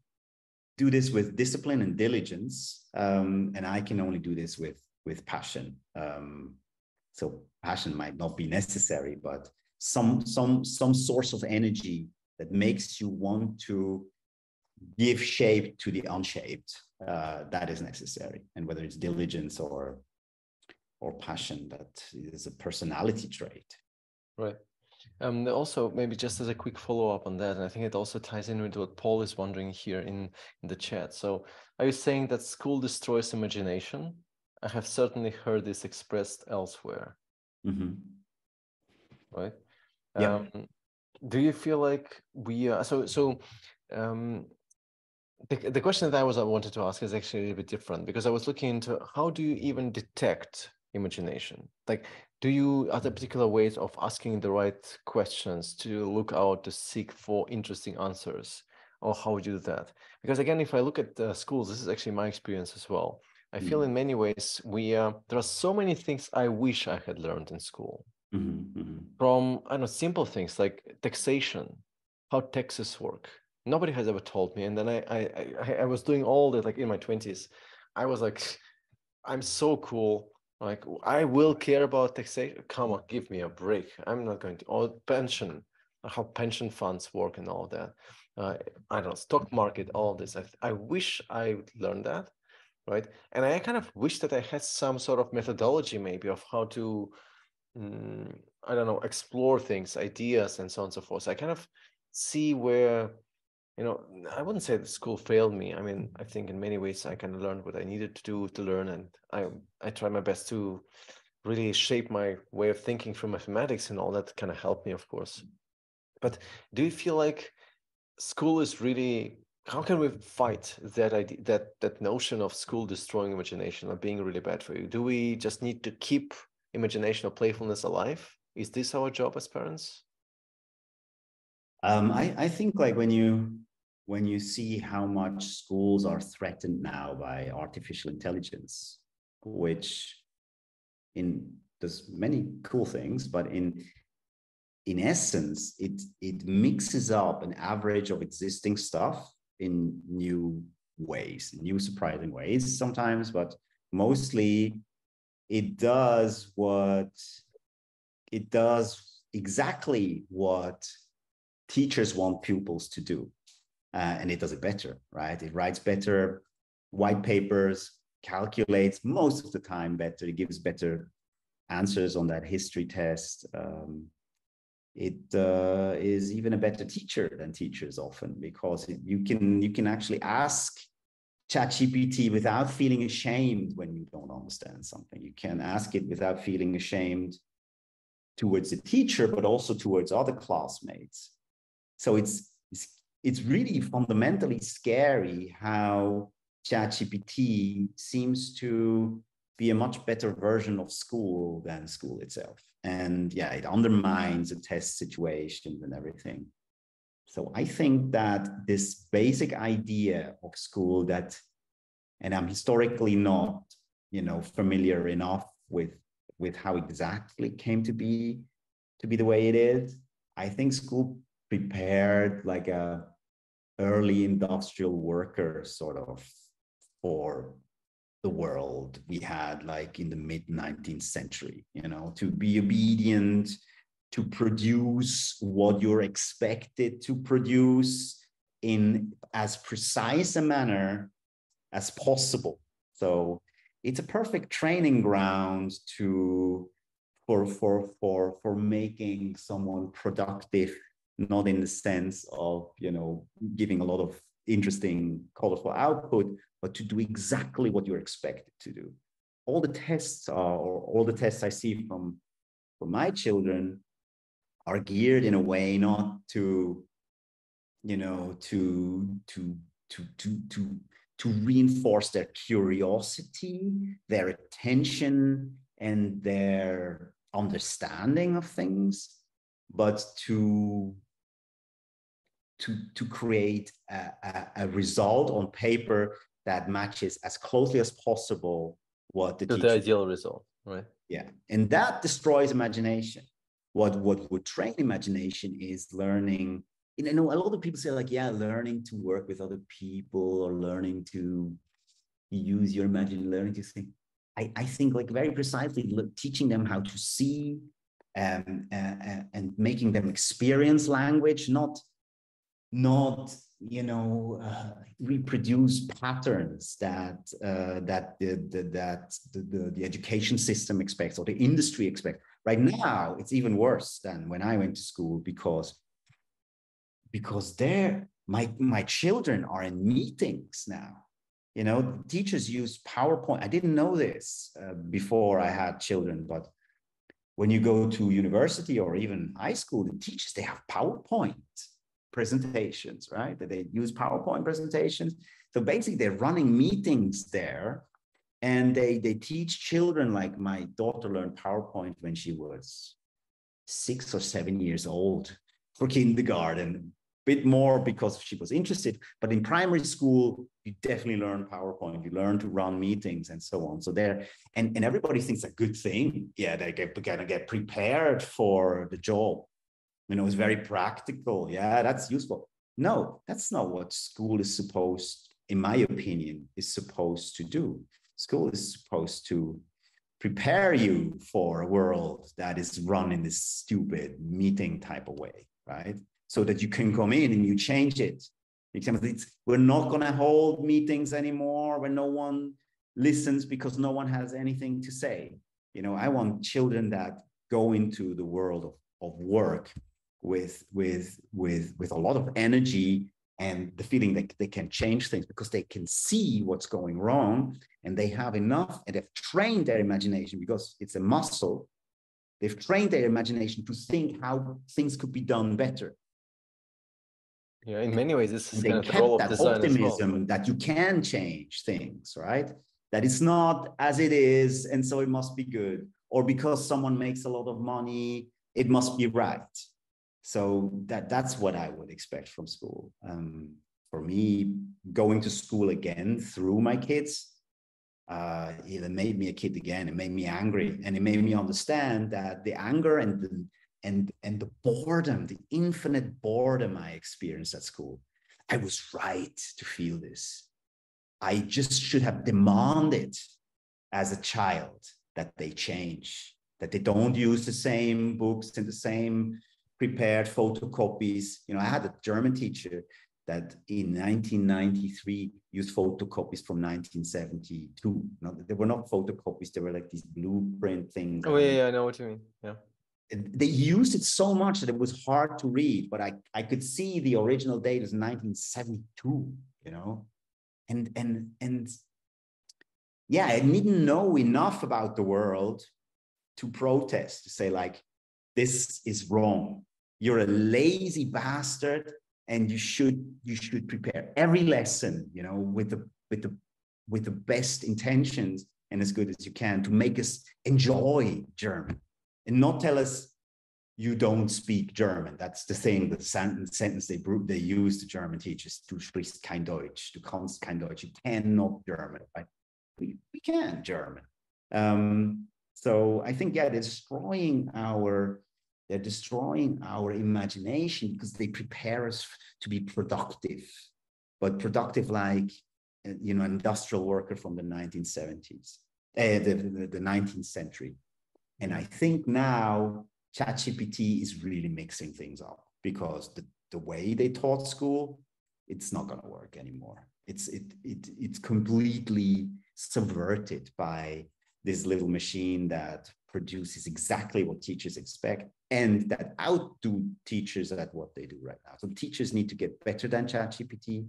do this with discipline and diligence, and I can only do this with passion. So passion might not be necessary, but some source of energy that makes you want to give shape to the unshaped, that is necessary. And whether it's diligence or passion, that is a personality trait.
Right. Also, maybe just as a quick follow-up on that, and I think it also ties in with what Paul is wondering here in the chat. So are you saying that school destroys imagination? I have certainly heard this expressed elsewhere.
Mm-hmm.
Right?
Yeah.
Do you feel like we are, the question that I wanted to ask is actually a little bit different, because I was looking into how do you even detect imagination? Like, are there particular ways of asking the right questions to look out, to seek for interesting answers, or how would you do that? Because again, if I look at schools, this is actually my experience as well. I feel in many ways there are so many things I wish I had learned in school.
Mm-hmm. Mm-hmm.
From, I don't know, simple things like taxation, how taxes work. Nobody has ever told me. And then I was doing all that, like in my 20s. I was like, I'm so cool. Like, I will care about taxation. Come on, give me a break. I'm not going to. Or pension, how pension funds work and all that. I don't know, stock market, all this. I wish I would learn that, right? And I kind of wish that I had some sort of methodology maybe of how to, I don't know, explore things, ideas, and so on and so forth. So I kind of see where, I wouldn't say the school failed me. I mean, I think in many ways I kind of learned what I needed to do to learn, and I try my best to really shape my way of thinking through mathematics, and all that kind of helped me, of course. But do you feel like school is really, how can we fight that idea, that notion of school destroying imagination or being really bad for you? Do we just need to keep imagination or playfulness alive? Is this our job as parents?
I think like when you see how much schools are threatened now by artificial intelligence, which does many cool things, but in essence, it mixes up an average of existing stuff in new ways, new surprising ways sometimes, but mostly it does exactly what teachers want pupils to do. And it does it better, right? It writes better white papers, calculates most of the time better, it gives better answers on that history test. It is even a better teacher than teachers often, because you can actually ask ChatGPT without feeling ashamed when you don't understand something. You can ask it without feeling ashamed towards the teacher, but also towards other classmates. So it's really fundamentally scary how ChatGPT seems to be a much better version of school than school itself. And yeah, it undermines the test situations and everything. So I think that this basic idea of school that, and I'm historically not, familiar enough with how exactly it came to be the way it is. I think school prepared like a early industrial worker sort of for the world we had like in the mid 19th century, you know, to be obedient, to produce what you're expected to produce in as precise a manner as possible. So it's a perfect training ground to for making someone productive, not in the sense of, you know, giving a lot of interesting, colorful output, but to do exactly what you're expected to do. All the tests are, or all the tests I see from my children are geared in a way not to, you know, to reinforce their curiosity, their attention, and their understanding of things, but to create a result on paper that matches as closely as possible what the teacher.
The ideal result, right?
Yeah, and that destroys imagination. What would train imagination is learning. You know, a lot of people say like, yeah, learning to work with other people or learning to use your imagination, learning to think. I think like very precisely teaching them how to see and making them experience language, not you know, reproduce patterns that the education system expects or the industry expects. Right now, it's even worse than when I went to school because my children are in meetings now. You know, teachers use PowerPoint. I didn't know this before I had children, but when you go to university or even high school, the teachers, they have PowerPoint presentations, right? That they use PowerPoint presentations. So basically they're running meetings there and they teach children. Like my daughter learned PowerPoint when she was 6 or 7 years old for kindergarten, a bit more because she was interested. But in primary school, you definitely learn PowerPoint. You learn to run meetings and so on. So there, and everybody thinks a good thing. Yeah, they're gonna get prepared for the job. You know, it's very practical. Yeah, that's useful. No, that's not what school is supposed, in my opinion, is supposed to do. School is supposed to prepare you for a world that is run in this stupid meeting type of way, right? So that you can come in and you change it. We're not going to hold meetings anymore when no one listens because no one has anything to say. You know, I want children that go into the world of work with a lot of energy and the feeling that they can change things because they can see what's going wrong and they have enough and they've trained their imagination because it's a muscle. They've trained their imagination to think how things could be done better.
Yeah, in many ways, this is
kind
of the role of design
optimism
as well.
that you can change things, right? That it's not as it is, and so it must be good. Or because someone makes a lot of money, it must be right. So that's what I would expect from school. For me, going to school again through my kids, it made me a kid again. It made me angry, and it made me understand that the anger and the boredom, the infinite boredom I experienced at school, I was right to feel this. I just should have demanded as a child that they change, that they don't use the same books and the same prepared photocopies. You know, I had a German teacher that in 1993 used photocopies from 1972. No, they were not photocopies, they were like these blueprint things.
Oh, yeah, I know what you mean. Yeah.
They used it so much that it was hard to read, but I could see the original date is 1972, you know? And yeah, I didn't know enough about the world to protest, to say like, this is wrong. You're a lazy bastard, and you should prepare every lesson, you know, with the best intentions and as good as you can to make us enjoy German, and not tell us you don't speak German. That's the thing, the sentence they use, the German teachers: du sprichst kein Deutsch, du kannst kein Deutsch, you cannot German, right? We can German. So I think, yeah, they're destroying our imagination because they prepare us to be productive, but productive like industrial worker from the 1970s, the 19th century. And I think now ChatGPT is really mixing things up, because the way they taught school, it's not going to work anymore. It's completely subverted by this little machine that produces exactly what teachers expect and that outdo teachers at what they do right now. So teachers need to get better than ChatGPT,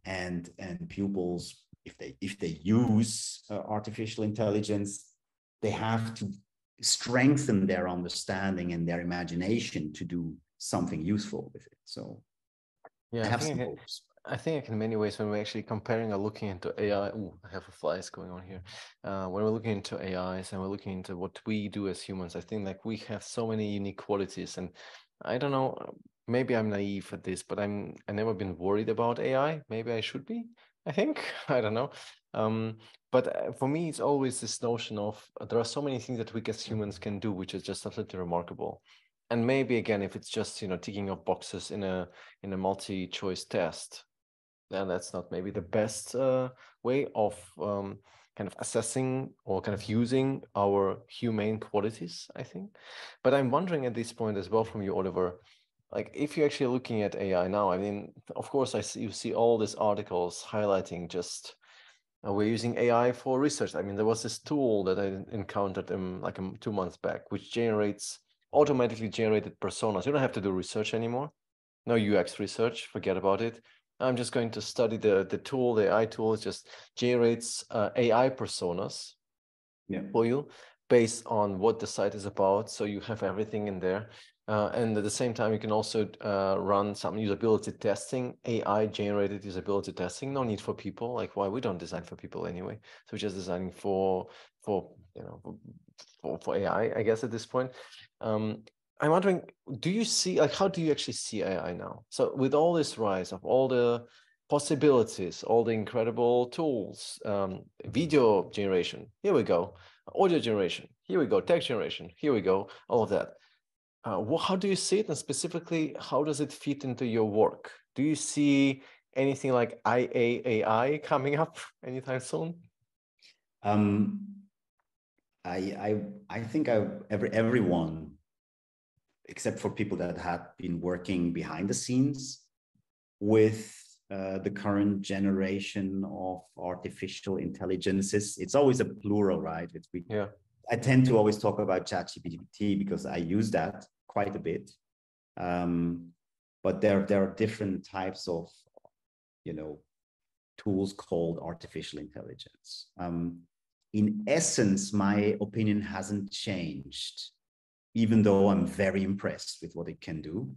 and pupils, if they use artificial intelligence, they have to strengthen their understanding and their imagination to do something useful with it. So
yeah,
I have some hopes.
I think in many ways, when we're actually comparing or looking into AI, I have a flies going on here. When we're looking into AIs and we're looking into what we do as humans, I think like we have so many unique qualities. And I don't know, maybe I'm naive at this, but I've never been worried about AI. Maybe I should be, I think. I don't know. But for me, it's always this notion of there are so many things that we as humans can do, which is just absolutely remarkable. And maybe again, if it's just ticking off boxes in a multi-choice test, then that's not maybe the best way of kind of assessing or kind of using our humane qualities, I think. But I'm wondering at this point as well from you, Oliver, like if you're actually looking at AI now, I mean, of course, you see all these articles highlighting just we're using AI for research. I mean, there was this tool that I encountered like 2 months back, which automatically generated personas. You don't have to do research anymore. No UX research, forget about it. I'm just going to study the tool, the AI tool. It just generates AI personas for you based on what the site is about. So you have everything in there. And at the same time, you can also run some usability testing, AI generated usability testing. No need for people. Like, why? We don't design for people anyway. So we're just designing for AI, I guess, at this point. I'm wondering, do you see, like, how do you actually see AI now? So with all this rise of all the possibilities, all the incredible tools, video generation, here we go, audio generation, here we go, text generation, here we go, all of that. How do you see it? And specifically, how does it fit into your work? Do you see anything like AI coming up anytime soon?
I think everyone, except for people that had been working behind the scenes with the current generation of artificial intelligences. It's always a plural, right? I tend to always talk about ChatGPT because I use that quite a bit. But there are different types of, tools called artificial intelligence. In essence, my opinion hasn't changed, even though I'm very impressed with what it can do.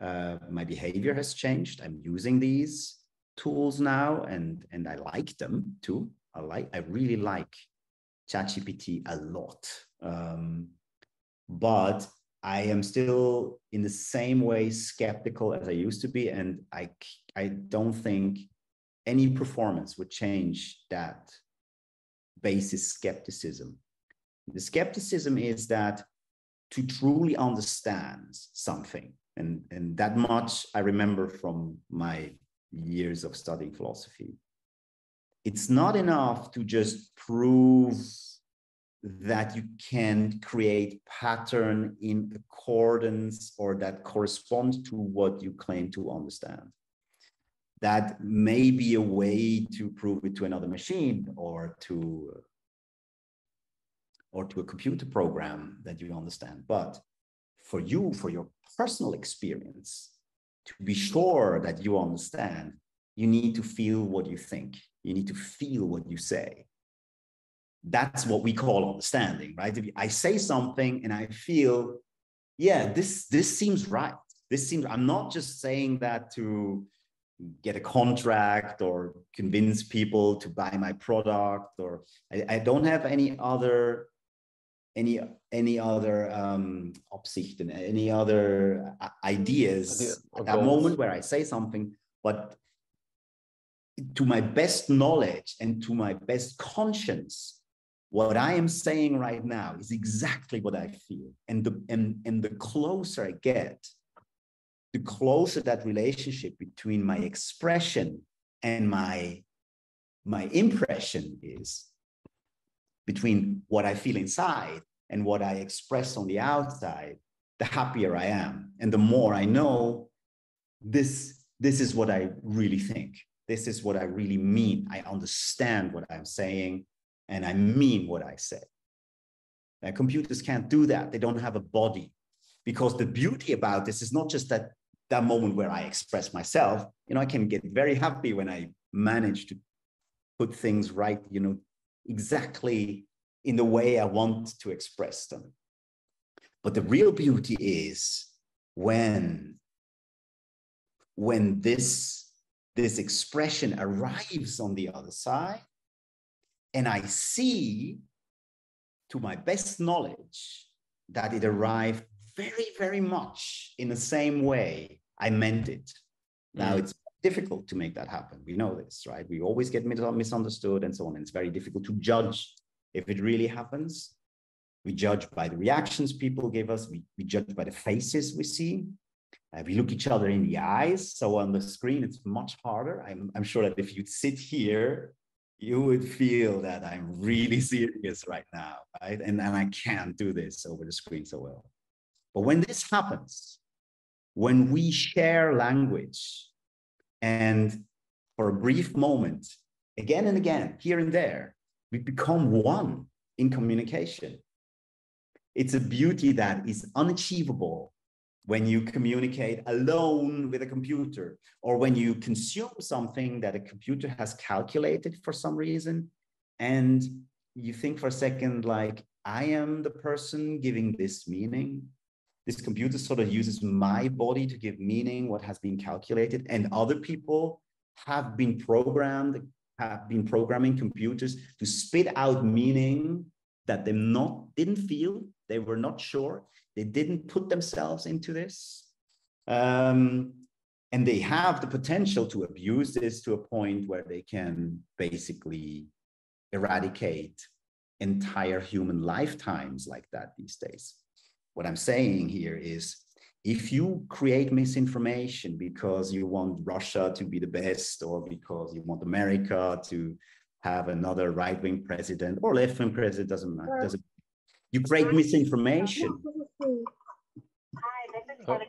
My behavior has changed. I'm using these tools now, and I like them too. I really like ChatGPT a lot. But I am still in the same way skeptical as I used to be, and I don't think any performance would change that basis skepticism. The skepticism is that to truly understand something, and that much I remember from my years of studying philosophy, it's not enough to just prove that you can create pattern in accordance or that correspond to what you claim to understand. That may be a way to prove it to another machine or to a computer program that you understand. But for you, for your personal experience, to be sure that you understand, you need to feel what you think. You need to feel what you say. That's what we call understanding, right? If I say something and I feel, yeah, this seems right. I'm not just saying that to get a contract or convince people to buy my product, or I don't have any other Absichten, any other ideas at that moment where I say something, but to my best knowledge and to my best conscience, what I am saying right now is exactly what I feel. And the closer I get, the closer that relationship between my expression and my my impression is between what I feel inside and what I express on the outside, the happier I am. And the more I know this is what I really think. This is what I really mean. I understand what I'm saying and I mean what I say. Now, computers can't do that. They don't have a body, because the beauty about this is not just that moment where I express myself. You know, I can get very happy when I manage to put things right, you know, exactly in the way I want to express them. But the real beauty is when this expression arrives on the other side, and I see, to my best knowledge, that it arrived very, very much in the same way I meant it. Now, it's difficult to make that happen. We know this, right? We always get misunderstood and so on. And it's very difficult to judge if it really happens. We judge by the reactions people give us. We judge by the faces we see. We look each other in the eyes. So on the screen, it's much harder. I'm sure that if you'd sit here, you would feel that I'm really serious right now, right? And I can't do this over the screen so well. But when this happens, when we share language, and for a brief moment, again and again, here and there, we become one in communication. It's a beauty that is unachievable when you communicate alone with a computer, or when you consume something that a computer has calculated for some reason, and you think for a second, like, I am the person giving this meaning. This computer sort of uses my body to give meaning, what has been calculated, and other people have been programming computers to spit out meaning that they didn't feel, they were not sure, they didn't put themselves into this. And they have the potential to abuse this to a point where they can basically eradicate entire human lifetimes like that these days. What I'm saying here is, if you create misinformation because you want Russia to be the best, or because you want America to have another right-wing president or left-wing president, doesn't matter. You create misinformation.
Oh.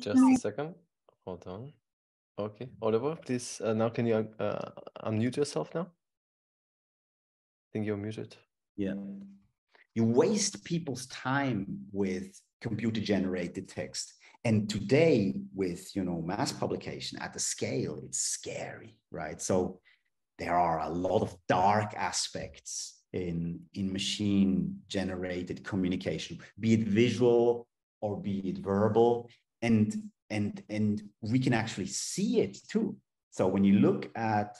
Just a second. Hold on. Okay, Oliver, please. Now, can you unmute yourself now? I think you're muted.
Yeah. You waste people's time with computer-generated text. And today, with, you know, mass publication at the scale, it's scary, right? So there are a lot of dark aspects in machine-generated communication, be it visual or be it verbal, and we can actually see it too. So when you look at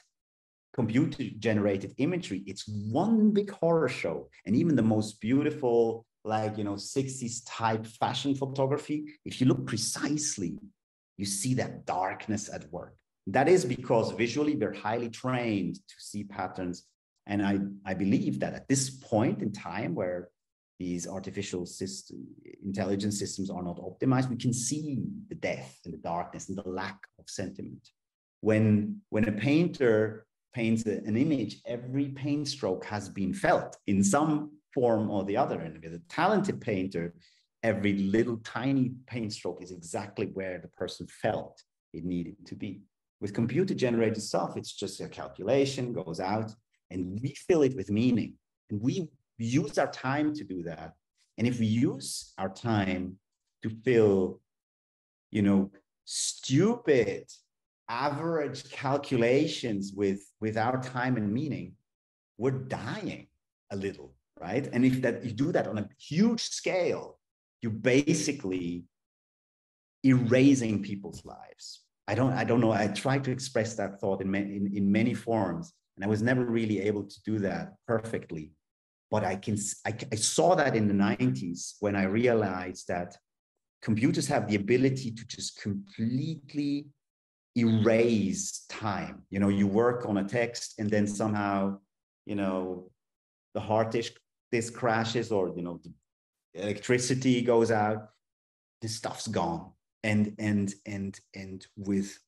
computer-generated imagery, it's one big horror show. And even the most beautiful, like, you know, 60s type fashion photography, if you look precisely, you see that darkness at work. That is because visually we're highly trained to see patterns. And I believe that at this point in time, where these artificial intelligence systems are not optimized, we can see the death and the darkness and the lack of sentiment. When a painter paints an image, every paint stroke has been felt in some form or the other. And with a talented painter, every little tiny paint stroke is exactly where the person felt it needed to be. With computer-generated stuff, it's just a calculation, goes out, and we fill it with meaning. And we use our time to do that. And if we use our time to fill, you know, stupid, average calculations with our time and meaning, we're dying a little, right? And if you do that on a huge scale, you're basically erasing people's lives. I don't know. I tried to express that thought in many forms, and I was never really able to do that perfectly. But I saw that in the 90s when I realized that computers have the ability to just completely erase time. You know, you work on a text and then somehow, you know, the hard disk crashes, or, you know, the electricity goes out, this stuff's gone. And with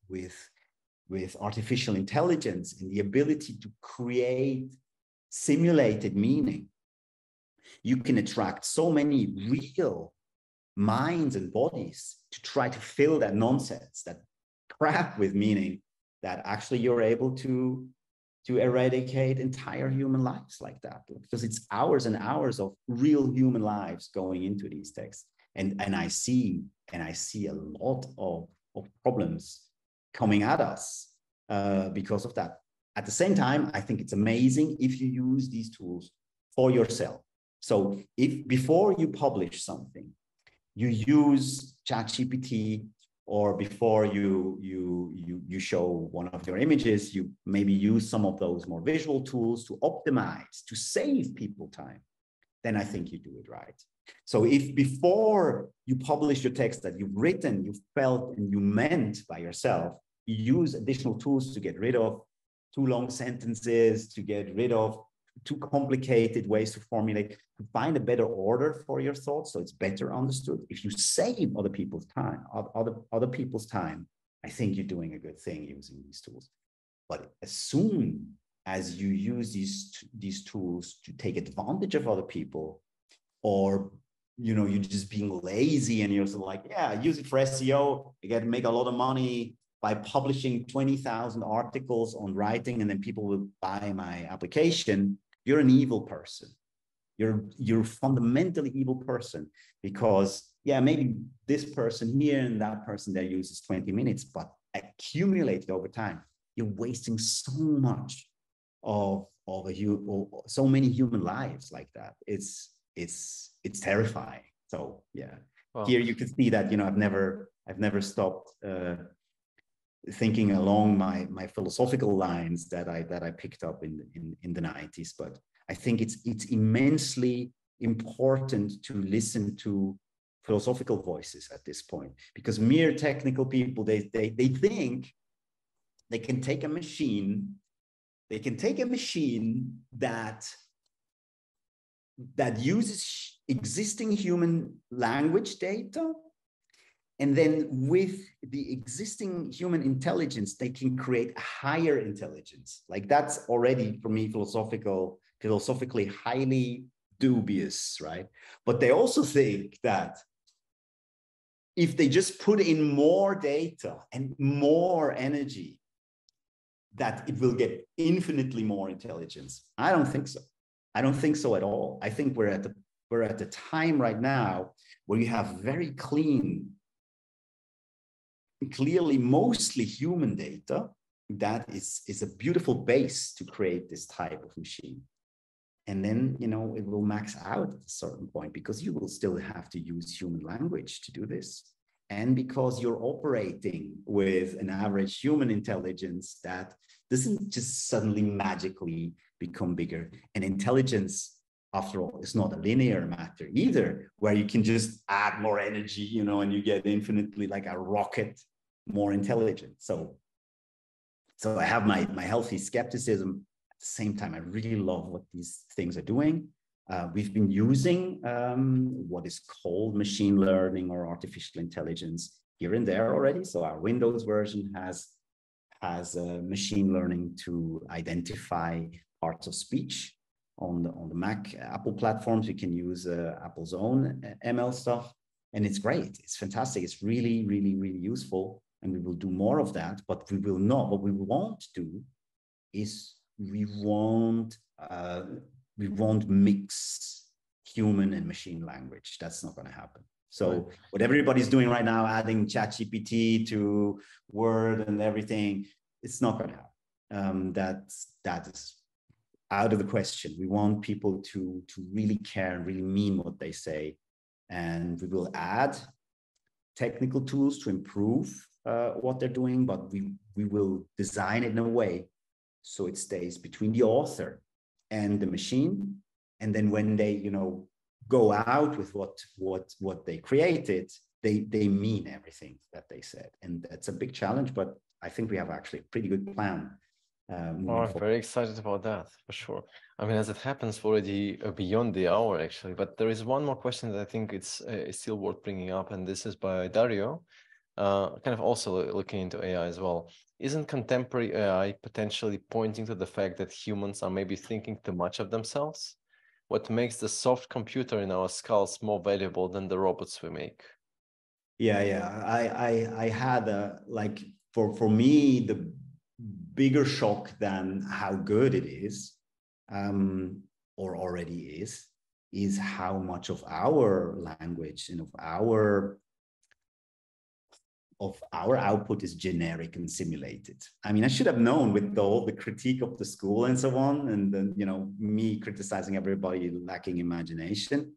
with artificial intelligence and the ability to create simulated meaning, you can attract so many real minds and bodies to try to fill that nonsense, that crap with meaning, that actually you're able to eradicate entire human lives like that, because it's hours and hours of real human lives going into these texts. And I see a lot of problems coming at us because of that. At the same time, I think it's amazing if you use these tools for yourself. So if before you publish something, you use ChatGPT, or before you show one of your images, you maybe use some of those more visual tools to optimize, to save people time, then I think you do it right. So if before you publish your text that you've written, you felt and you meant by yourself, you use additional tools to get rid of too long sentences, to get rid of too complicated ways to formulate, to find a better order for your thoughts so it's better understood. If you save other people's time, I think you're doing a good thing using these tools. But as soon as you use these tools to take advantage of other people, or you're just being lazy and you're sort of like, yeah, use it for SEO, you get to make a lot of money by publishing 20,000 articles on writing, and then people will buy my application, you're an evil person. You're a fundamentally evil person, because yeah, maybe this person here and that person there uses 20 minutes, but accumulated over time, you're wasting so much of so many human lives like that. It's terrifying. So yeah, wow. Here you can see that I've never stopped thinking along my philosophical lines that I picked up in the 90s. But I think it's immensely important to listen to philosophical voices at this point, because mere technical people, they think they can take a machine that uses existing human language data, and then with the existing human intelligence, they can create a higher intelligence. Like, that's already, for me, philosophically highly dubious, right? But they also think that if they just put in more data and more energy, that it will get infinitely more intelligence. I don't think so. I don't think so at all. I think we're at the time right now where you have very clearly mostly human data that is a beautiful base to create this type of machine. And then, it will max out at a certain point, because you will still have to use human language to do this. And because you're operating with an average human intelligence that doesn't just suddenly magically become bigger. And intelligence, after all, is not a linear matter either, where you can just add more energy, and you get infinitely, like a rocket, more intelligent. So I have my healthy skepticism. At the same time, I really love what these things are doing. We've been using what is called machine learning or artificial intelligence here and there already. So our Windows version has machine learning to identify parts of speech. On the Mac Apple platforms, you can use Apple's own ML stuff, and it's great. It's fantastic. It's really, really, really useful, and we will do more of that. But we will not. What we won't do is we won't mix human and machine language. That's not going to happen. So what everybody's doing right now, adding ChatGPT to Word and everything, it's not going to happen. That is out of the question. We want people to really care and really mean what they say. And we will add technical tools to improve what they're doing, but we will design it in a way so it stays between the author and the machine. And then when they, go out with what they created, they mean everything that they said. And that's a big challenge, but I think we have actually a pretty good plan.
I'm very excited about that, for sure. I mean, as it happens, already beyond the hour, actually. But there is one more question that I think it's still worth bringing up, and this is by Dario. kind of also looking into AI as well. Isn't contemporary AI potentially pointing to the fact that humans are maybe thinking too much of themselves? What makes the soft computer in our skulls more valuable than the robots we make?
Yeah. I had like for me the bigger shock than how good it is, or already is how much of our language and of our output is generic and simulated. I mean, I should have known with all the critique of the school and so on, and then, you know, me criticizing everybody lacking imagination.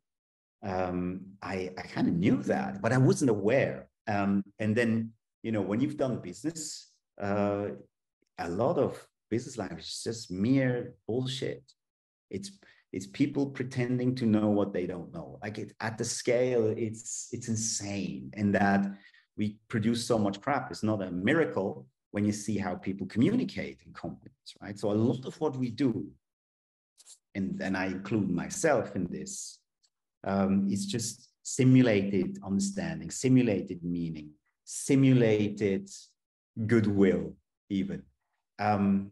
I kind of knew that, but I wasn't aware. And then, you know, when you've done business, a lot of business language is just mere bullshit. It's people pretending to know what they don't know. Like at the scale, it's insane. And that we produce so much crap is not a miracle when you see how people communicate in companies, right? So a lot of what we do, and I include myself in this, is just simulated understanding, simulated meaning, simulated goodwill, even. And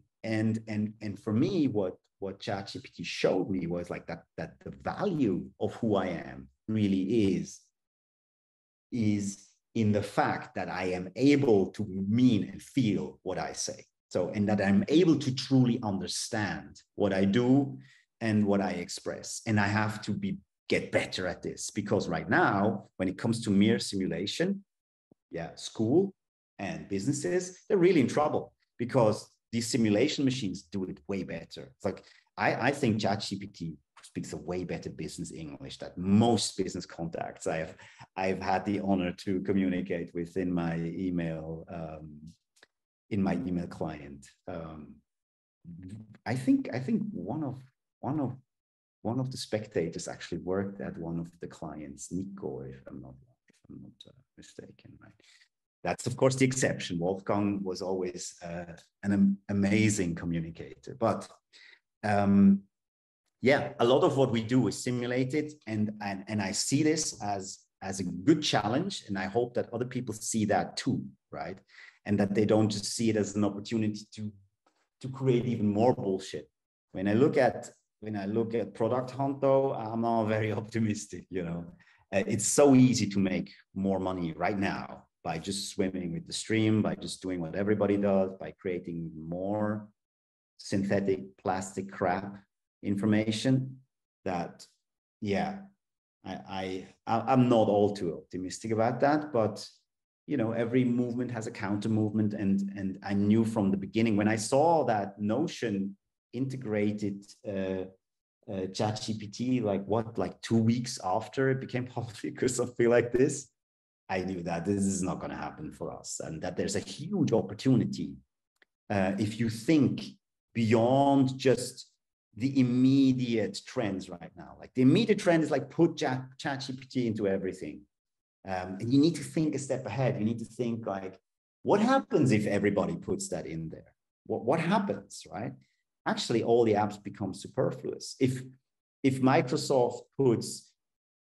for me, what ChatGPT showed me was like that the value of who I am really is in the fact that I am able to mean and feel what I say. So, and that I'm able to truly understand what I do and what I express. And I have to get better at this, because right now, when it comes to mere simulation, school and businesses, they're really in trouble, because these simulation machines do it way better. It's like, I think ChatGPT speaks a way better business English that most business contacts I've had the honor to communicate with in my email client. I think one of the spectators actually worked at one of the clients, Nico, if I'm not mistaken, right? That's, of course, the exception. Wolfgang was always an amazing communicator. But a lot of what we do is simulated, and I see this as a good challenge, and I hope that other people see that too, right? And that they don't just see it as an opportunity to create even more bullshit. When I look at Product Hunt, though, I'm not very optimistic. You know, it's so easy to make more money right now by just swimming with the stream, by just doing what everybody does, by creating more synthetic plastic crap information. That, I'm not all too optimistic about that. But you know, every movement has a counter movement, and I knew from the beginning when I saw that Notion integrated ChatGPT, like 2 weeks after it became public or something like this, I knew that this is not going to happen for us, and that there's a huge opportunity if you think beyond just the immediate trends right now. Like the immediate trend is like put ChatGPT into everything. And you need to think a step ahead. You need to think like, what happens if everybody puts that in there? What happens, right? Actually, all the apps become superfluous. If Microsoft puts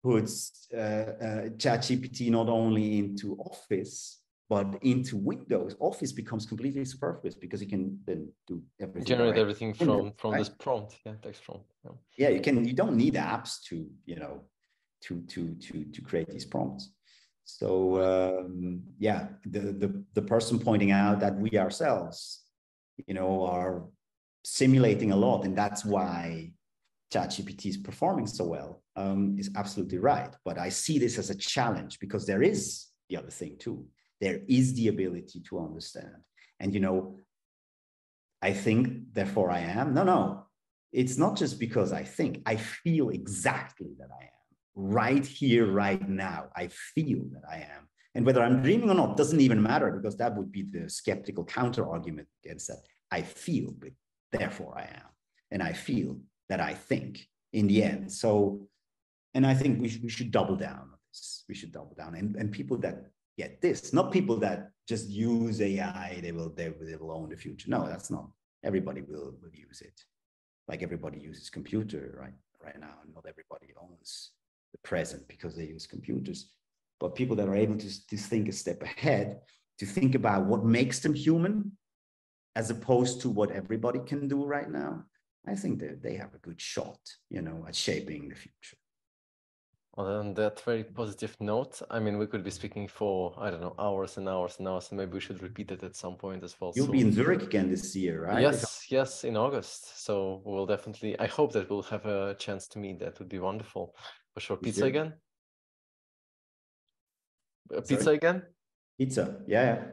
ChatGPT not only into Office, but into Windows, Office becomes completely superfluous, because you can then do everything.
Generate everything from
right?
this prompt, text prompt.
Yeah, you don't need apps to, you know, to create these prompts. So the person pointing out that we ourselves, you know, are simulating a lot, and that's why ChatGPT is performing so well, is absolutely right. But I see this as a challenge, because there is the other thing too. There is the ability to understand. And, you know, I think, therefore I am. No, it's not just because I think. I feel exactly that I am. Right here, right now, I feel that I am. And whether I'm dreaming or not doesn't even matter, because that would be the skeptical counter argument against that. I feel, but therefore I am. And I feel that I think in the end. So, and I think we should double down on this. We should double down. And people that get this, not people that just use AI, they will own the future. No, that's not. Everybody will use it. Like everybody uses computer right now. Not everybody owns the present because they use computers. but people that are able to think a step ahead, to think about what makes them human, as opposed to what everybody can do right now, I think that they have a good shot, at shaping the future.
On that very positive note, I mean, we could be speaking for, I don't know, hours and hours and hours, and maybe we should repeat it at some point as well.
You'll be in Zurich again this year, right?
Yes, in August. So we'll definitely, I hope that we'll have a chance to meet. That would be wonderful. For sure. Pizza again? Pizza again?
Pizza, yeah.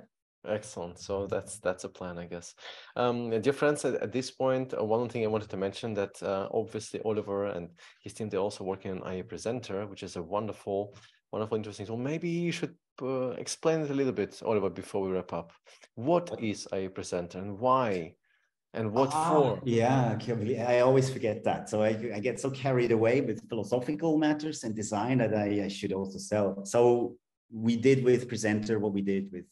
Excellent. So that's a plan, I guess. Dear friends, at this point, one thing I wanted to mention that obviously Oliver and his team, they're also working on IA Presenter, which is a wonderful, interesting. So maybe you should explain it a little bit, Oliver, before we wrap up. What is IA Presenter and why? And what for?
Yeah, I always forget that. So I get so carried away with philosophical matters and design that I should also sell. So we did with Presenter what we did with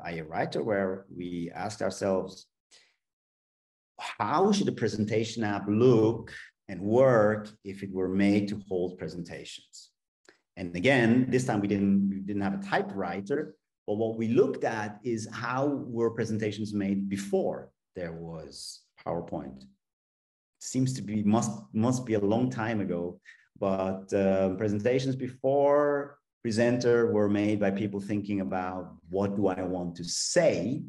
IA Writer, where we asked ourselves, how should a presentation app look and work if it were made to hold presentations? And again, this time we didn't have a typewriter, but what we looked at is how were presentations made before there was PowerPoint. Seems to be, must be a long time ago, but presentations before Presenter were made by people thinking about, what do I want to say?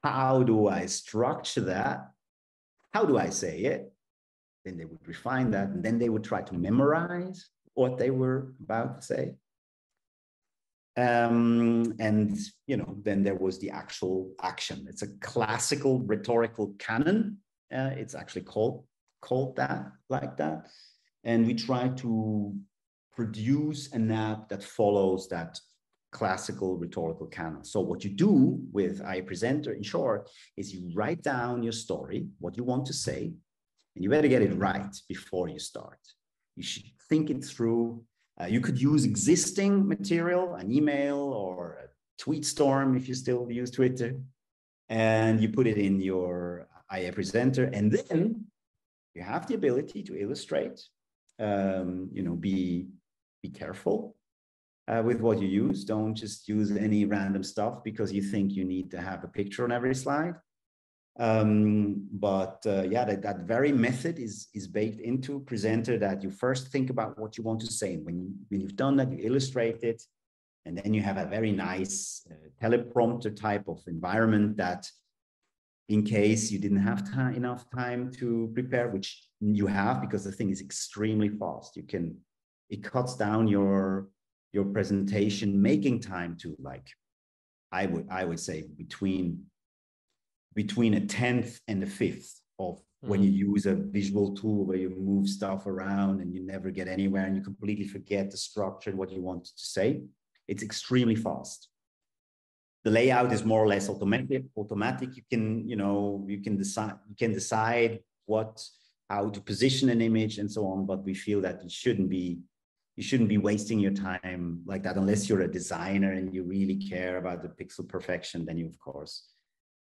How do I structure that? How do I say it? Then they would refine that, and then they would try to memorize what they were about to say. And then there was the actual action. It's a classical rhetorical canon. It's actually called that, like that. And we try to produce an app that follows that classical rhetorical canon. So what you do with IA Presenter, in short, is you write down your story, what you want to say, and you better get it right before you start. You should think it through. You could use existing material, an email or a tweet storm if you still use Twitter, and you put it in your IA Presenter, and then you have the ability to illustrate. Be careful with what you use. Don't just use any random stuff because you think you need to have a picture on every slide. That very method is baked into Presenter, that you first think about what you want to say. And when you've done that, you illustrate it. And then you have a very nice teleprompter type of environment that, in case you didn't have enough time to prepare, which you have because the thing is extremely fast. It cuts down your presentation making time to, like, I would say between a 10th and a 5th of when you use a visual tool where you move stuff around and you never get anywhere and you completely forget the structure and what you wanted to say. It's extremely fast. The layout is more or less automatic. You can decide how to position an image and so on, but we feel that you shouldn't be wasting your time like that unless you're a designer and you really care about the pixel perfection. Then you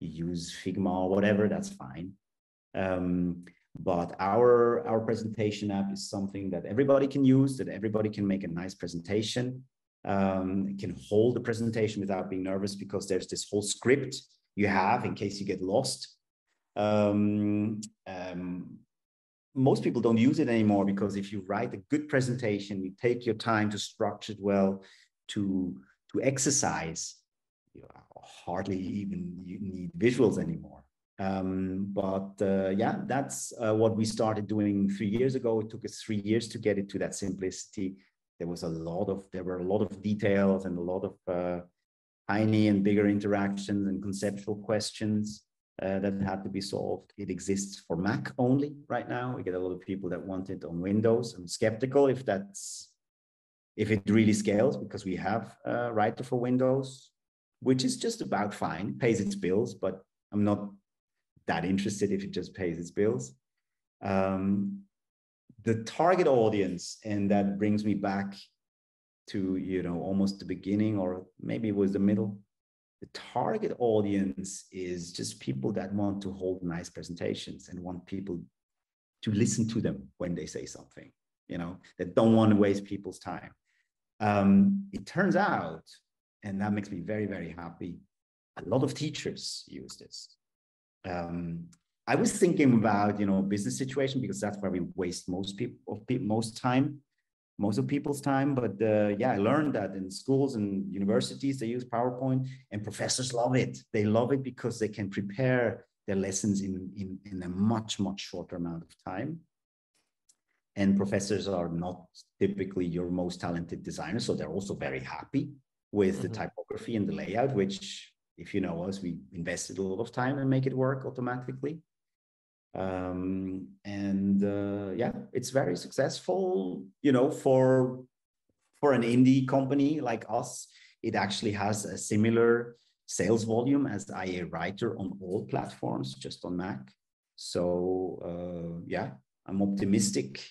use Figma or whatever, that's fine. But our presentation app is something that everybody can use, that everybody can make a nice presentation, can hold the presentation without being nervous, because there's this whole script you have in case you get lost. Most people don't use it anymore, because if you write a good presentation, you take your time to structure it well, to exercise, you hardly even need visuals anymore. That's what we started doing 3 years ago. It took us 3 years to get it to that simplicity. There were a lot of details and a lot of tiny and bigger interactions and conceptual questions that had to be solved. It exists for Mac only right now. We get a lot of people that want it on Windows. I'm skeptical if it really scales, because we have a writer for Windows, which is just about fine, pays its bills, but I'm not that interested if it just pays its bills. The target audience, and that brings me back to, almost the beginning, or maybe it was the middle. The target audience is just people that want to hold nice presentations and want people to listen to them when they say something, that don't want to waste people's time. It turns out, and that makes me very, very happy, a lot of teachers use this. I was thinking about, business situation, because that's where we waste most of people's time. But I learned that in schools and universities, they use PowerPoint, and professors love it. They love it because they can prepare their lessons in a much, much shorter amount of time. And professors are not typically your most talented designers, so they're also very happy with the typography and the layout, which, if you know us, we invested a lot of time and make it work automatically. It's very successful. For an indie company like us, it actually has a similar sales volume as IA Writer on all platforms, just on Mac. So I'm optimistic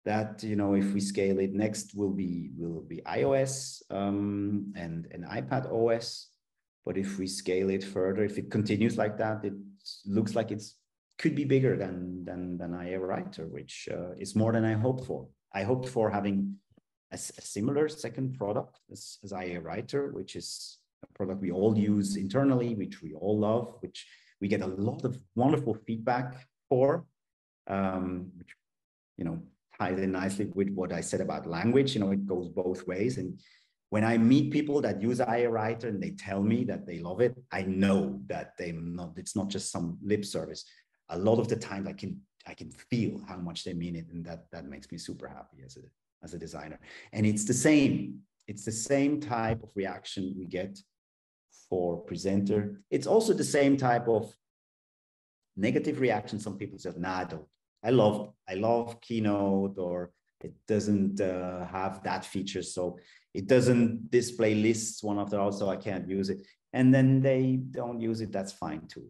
that, if we scale it, next will be iOS and iPad OS. But if we scale it further, if it continues like that, it looks like it's could be bigger than IA Writer, which is more than I hoped for. I hoped for having a similar second product as IA Writer, which is a product we all use internally, which we all love, which we get a lot of wonderful feedback for, which, ties in nicely with what I said about language. It goes both ways. And when I meet people that use IA Writer and they tell me that they love it, I know that it's not just some lip service. A lot of the time I can feel how much they mean it. And that makes me super happy as a designer. And it's the same type of reaction we get for Presenter. It's also the same type of negative reaction. Some people say, nah, I love Keynote, or it doesn't have that feature, so it doesn't display lists one after all, so I can't use it. And then they don't use it. That's fine too.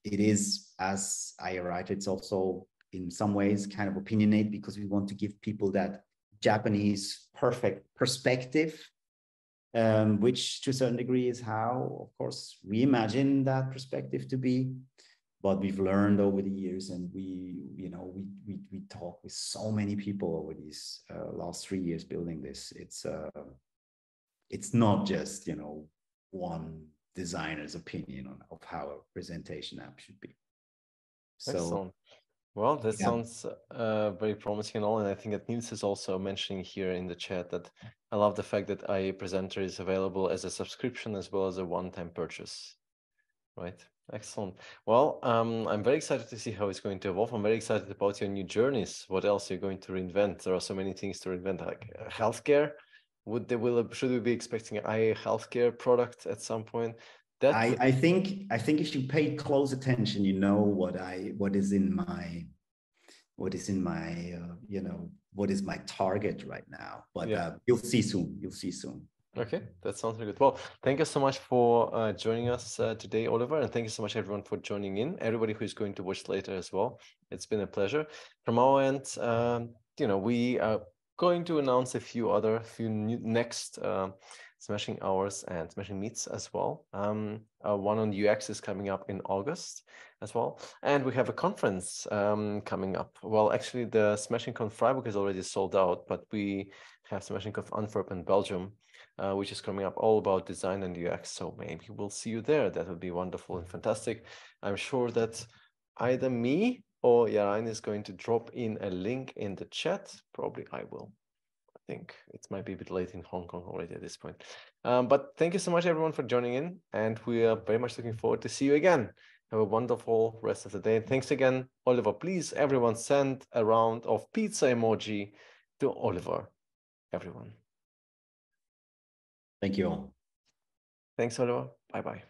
It is, as I write, it's also in some ways kind of opinionate, because we want to give people that Japanese perfect perspective, which to a certain degree is how, of course, we imagine that perspective to be. But we've learned over the years, and we talk with so many people over these last 3 years building this. It's not just one designer's opinion of how a presentation app should be. So,
excellent. Well, that sounds very promising and all, and I think that Niels is also mentioning here in the chat that I love the fact that IA Presenter is available as a subscription as well as a one-time purchase. Right. Excellent. Well, I'm very excited to see how it's going to evolve. I'm very excited about your new journeys. What else you're going to reinvent? There are so many things to reinvent, like healthcare. Should we be expecting a healthcare product at some point?
I think if you pay close attention, what is my target right now. But you'll see soon.
Okay, that sounds really good. Well, thank you so much for joining us today, Oliver, and thank you so much everyone for joining in. Everybody who's going to watch later as well. It's been a pleasure. From our end, we are going to announce a few next Smashing Hours and Smashing Meets as well. One on UX is coming up in August as well, and we have a conference coming up. Well, actually, the Smashing Conf Freiburg is already sold out, but we have Smashing Conf Antwerp in Belgium, which is coming up, all about design and UX. So maybe we'll see you there. That would be wonderful and fantastic. I'm sure that either me or Jarain is going to drop in a link in the chat. Probably I will. I think it might be a bit late in Hong Kong already at this point. But thank you so much, everyone, for joining in. And we are very much looking forward to see you again. Have a wonderful rest of the day. Thanks again, Oliver. Please, everyone, send a round of pizza emoji to Oliver. Everyone.
Thank you all.
Thanks, Oliver. Bye-bye.